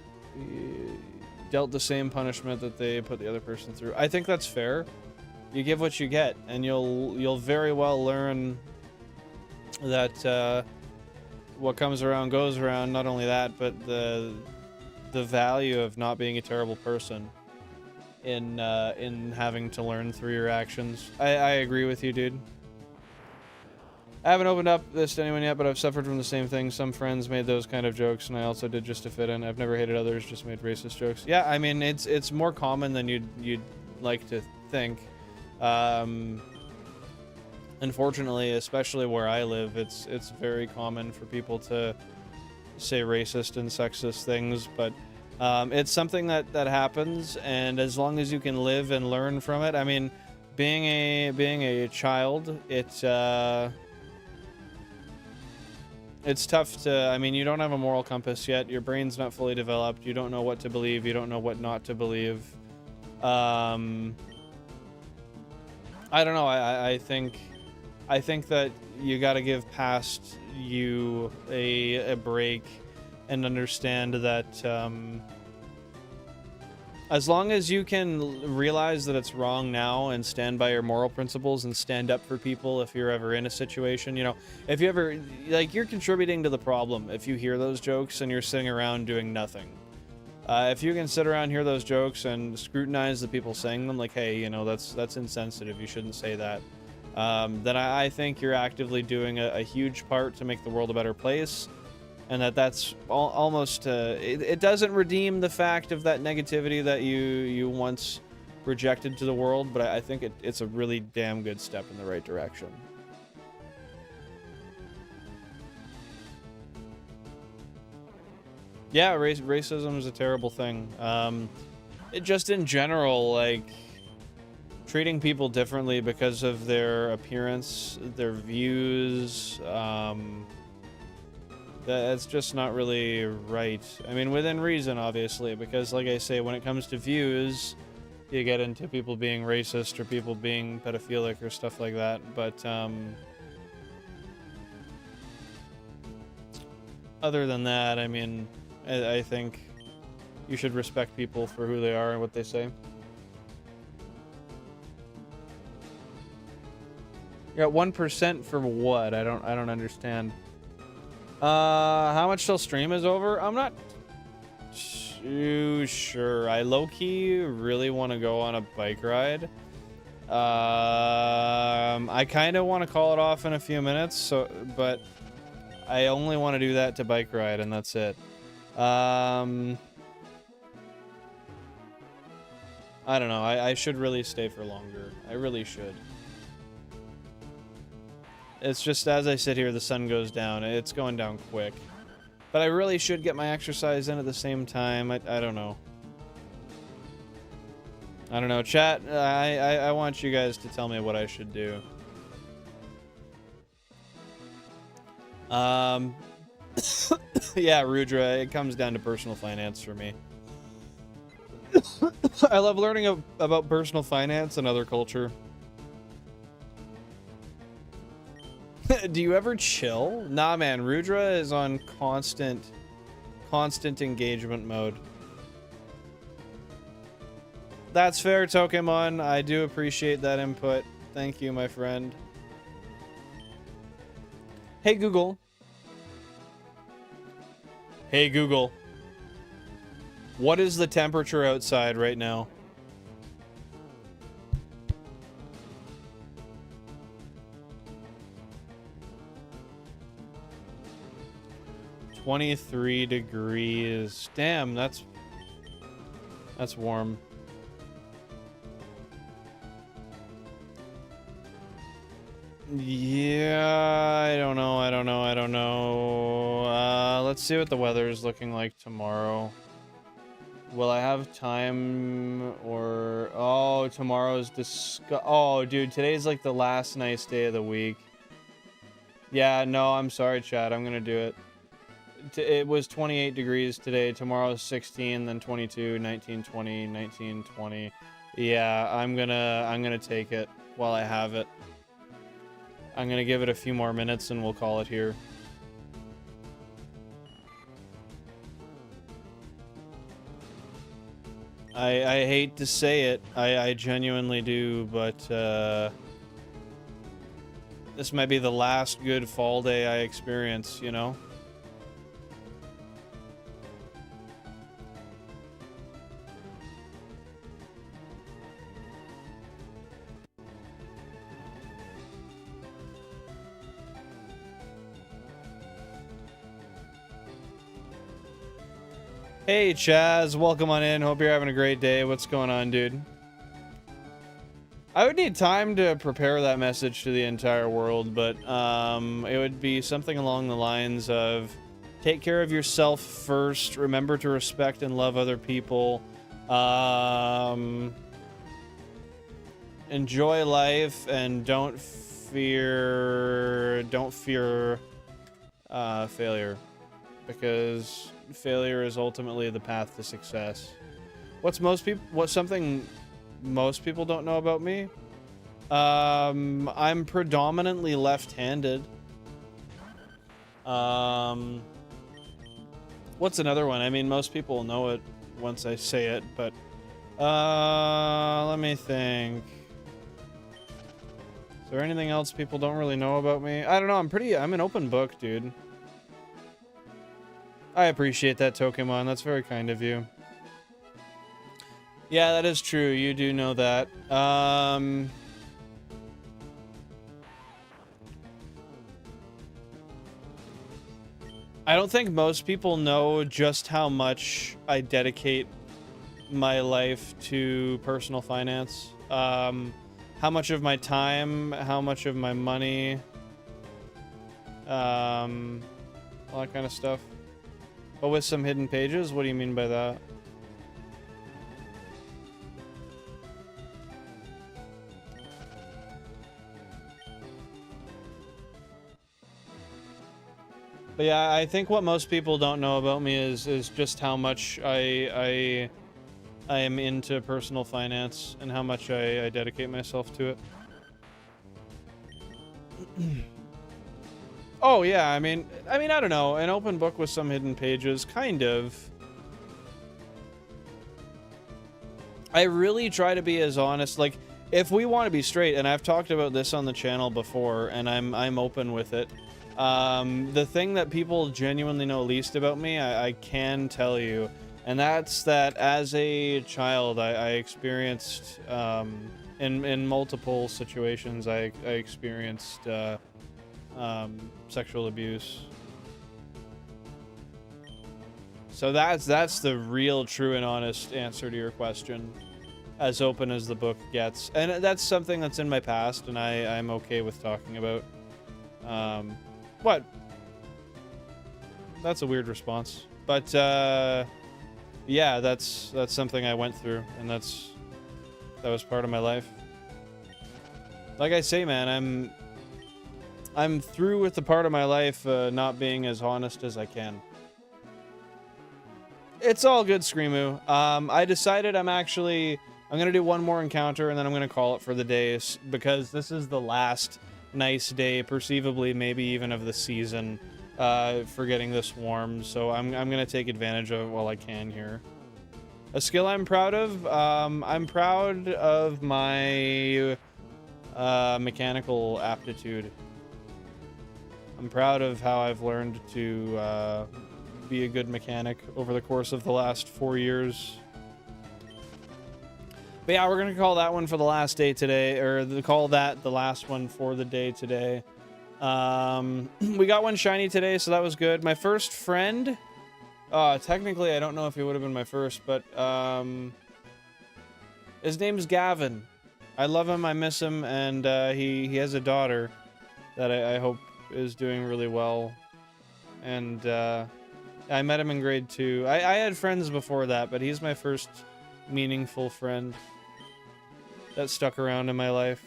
dealt the same punishment that they put the other person through. I think that's fair. You give what you get, and you'll very well learn that what comes around goes around. Not only that, but the value of not being a terrible person in having to learn through your actions. I agree with you, dude. I haven't opened up this to anyone yet, but I've suffered from the same thing. Some friends made those kind of jokes, and I also did just to fit in. I've never hated others, just made racist jokes. Yeah, I mean, it's more common than you'd like to think. Unfortunately, especially where I live, it's very common for people to say racist and sexist things, but it's something that happens, and as long as you can live and learn from it. I mean, being a child, it's tough to, I mean, you don't have a moral compass yet. Your brain's not fully developed. You don't know what to believe. You don't know what not to believe. I don't know. I think that you got to give past you a break and understand that as long as you can realize that it's wrong now and stand by your moral principles and stand up for people if you're ever in a situation, you know, if you ever, like, you're contributing to the problem if you hear those jokes and you're sitting around doing nothing. If you can sit around, hear those jokes, and scrutinize the people saying them, like, hey, you know, that's insensitive, you shouldn't say that, then I think you're actively doing a huge part to make the world a better place. And that's almost, it doesn't redeem the fact of that negativity that you once rejected to the world, but I think it's a really damn good step in the right direction. Yeah, racism is a terrible thing. It just in general, like, treating people differently because of their appearance, their views, that's just not really right. I mean, within reason, obviously, because, like I say, when it comes to views, you get into people being racist or people being pedophilic or stuff like that. But other than that, I mean, I think you should respect people for who they are and what they say. You got 1% for what? I don't understand. How much till stream is over? I'm not too sure. I low-key really want to go on a bike ride. I kind of want to call it off in a few minutes, but I only want to do that to bike ride, and that's it. I don't know. I should really stay for longer. I really should. It's just, as I sit here, the sun goes down. It's going down quick. But I really should get my exercise in at the same time. I don't know. I don't know, chat. I want you guys to tell me what I should do. Yeah, Rudra, it comes down to personal finance for me. I love learning about personal finance and other culture. Do you ever chill? Nah, man, Rudra is on constant engagement mode. That's fair, Tokemon. I do appreciate that input. Thank you, my friend. Hey, Google. Hey, Google. What is the temperature outside right now? $23 degrees. Damn, that's warm. Yeah, I don't know. Let's see what the weather is looking like tomorrow. Will I have time or... Oh, tomorrow's Oh, dude, today's like the last nice day of the week. Yeah, no, I'm sorry, Chad. I'm gonna do it. It was 28 degrees today. Tomorrow's 16, then 22, 19, 20, 19, 20. Yeah, I'm gonna take it while I have it. I'm gonna give it a few more minutes and we'll call it here. I hate to say it, I genuinely do, but this might be the last good fall day I experience, you know? Hey Chaz, welcome on in. Hope you're having a great day. What's going on, dude? I would need time to prepare that message to the entire world, but it would be something along the lines of take care of yourself first, remember to respect and love other people, enjoy life, and don't fear failure, because failure is ultimately the path to success. What's something most people don't know about me? I'm predominantly left-handed. What's another one? I mean, most people know it once I say it, but let me think. Is there anything else people don't really know about me? I don't know. I'm an open book, dude. I appreciate that, Tokemon. That's very kind of you. Yeah, that is true. You do know that. I don't think most people know just how much I dedicate my life to personal finance. How much of my time, how much of my money, all that kind of stuff. But with some hidden pages? What do you mean by that? But yeah, I think what most people don't know about me is just how much I am into personal finance and how much I dedicate myself to it. Oh yeah, I mean, I don't know, an open book with some hidden pages, kind of. I really try to be as honest, like, if we want to be straight, and I've talked about this on the channel before, and I'm open with it. The thing that people genuinely know least about me, I can tell you, and that's that as a child, I experienced, in multiple situations, I experienced, sexual abuse. So that's the real, true, and honest answer to your question, as open as the book gets. And that's something that's in my past, and I'm okay with talking about. What? That's a weird response. But, yeah, that's something I went through, and that's That was part of my life. Like I say, man, I'm through with the part of my life not being as honest as I can. It's all good, Screamoo. I decided I'm gonna do one more encounter and then I'm gonna call it for the day because this is the last nice day, perceivably maybe even of the season, for getting this warm. So I'm gonna take advantage of it while I can here. A skill I'm proud of. I'm proud of my mechanical aptitude. I'm proud of how I've learned to be a good mechanic over the course of the last 4 years. But yeah, we're gonna call that one for the last day today, or call that the last one for the day today. We got one shiny today, so that was good. My first friend, technically I don't know if he would have been my first, but his name's Gavin. I love him, I miss him, and he has a daughter that I hope is doing really well. And I met him in grade 2. I had friends before that, but he's my first meaningful friend that stuck around in my life.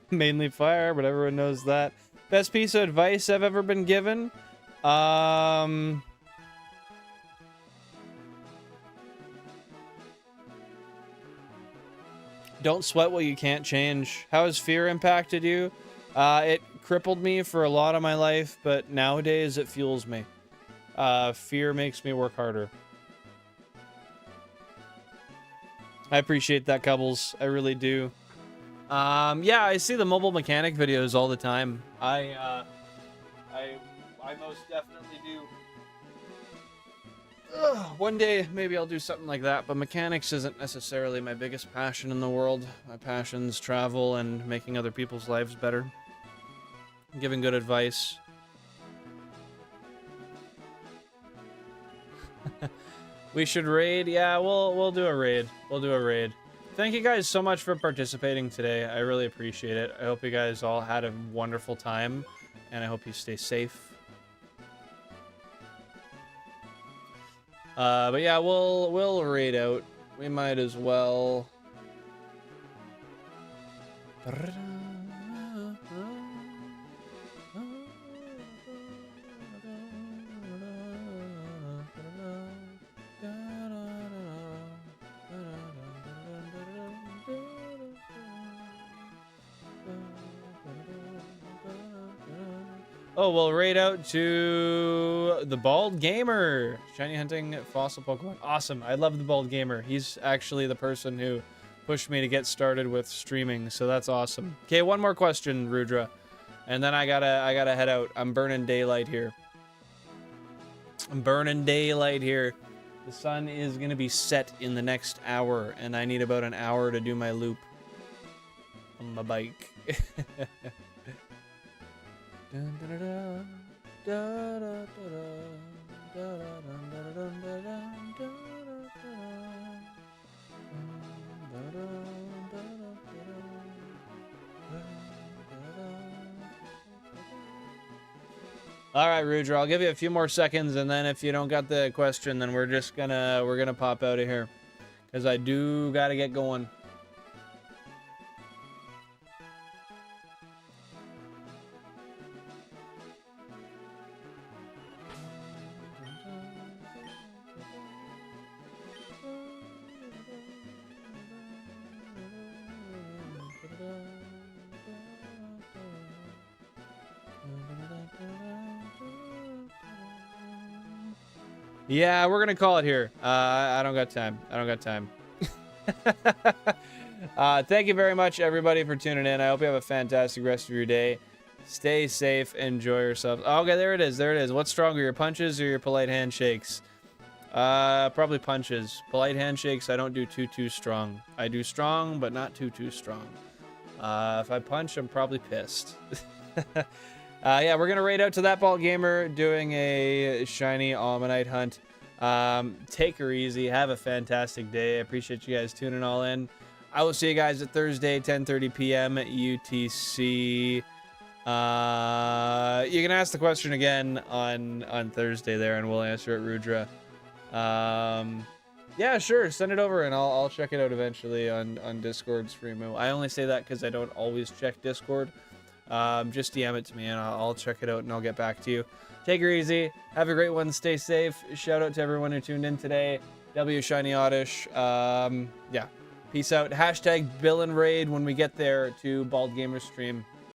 Mainly fire, but everyone knows that. Best piece of advice I've ever been given? Don't sweat what you can't change. How has fear impacted you? It crippled me for a lot of my life, but nowadays it fuels me. Fear makes me work harder. I appreciate that, Cubbles. I really do. Yeah, I see the mobile mechanic videos all the time. I most definitely do. One day, maybe I'll do something like that, but mechanics isn't necessarily my biggest passion in the world. My passion's travel and making other people's lives better. Giving good advice. We should raid. Yeah, we'll do a raid. We'll do a raid. Thank you guys so much for participating today. I really appreciate it. I hope you guys all had a wonderful time, and I hope you stay safe. But yeah, we'll raid out. We might as well. Oh, we'll raid out to the Bald Gamer. Shiny hunting fossil Pokemon. Awesome. I love the Bald Gamer. He's actually the person who pushed me to get started with streaming, so that's awesome. Okay, one more question, Rudra. And then I gotta head out. I'm burning daylight here. I'm burning daylight here. The sun is gonna be set in the next hour, and I need about an hour to do my loop on my bike. All right, Rudra, I'll give you a few more seconds, and then if you don't got the question, then we're gonna pop out of here, because I do gotta get going. Yeah, we're gonna call it here. I don't got time. I don't got time. Thank you very much, everybody, for tuning in. I hope you have a fantastic rest of your day. Stay safe. Enjoy yourselves. Okay, there it is. There it is. What's stronger, your punches or your polite handshakes? Probably punches. Polite handshakes, I don't do too strong. I do strong, but not too strong. If I punch, I'm probably pissed. Yeah, we're gonna raid out to that Bald Gamer doing a shiny Almanite hunt. Take her easy. Have a fantastic day. I appreciate you guys tuning all in. I will see you guys at Thursday, 10:30 p.m. at UTC. You can ask the question again on Thursday there, and we'll answer it, Rudra. Yeah, sure. Send it over and I'll check it out eventually on Discord stream. I only say that because I don't always check Discord. Just DM it to me and I'll check it out and I'll get back to you. Take her easy. Have a great one. Stay safe. Shout out to everyone who tuned in today. W Shiny Oddish. Yeah. Peace out. Hashtag Bill and Raid when we get there to Bald Gamer stream.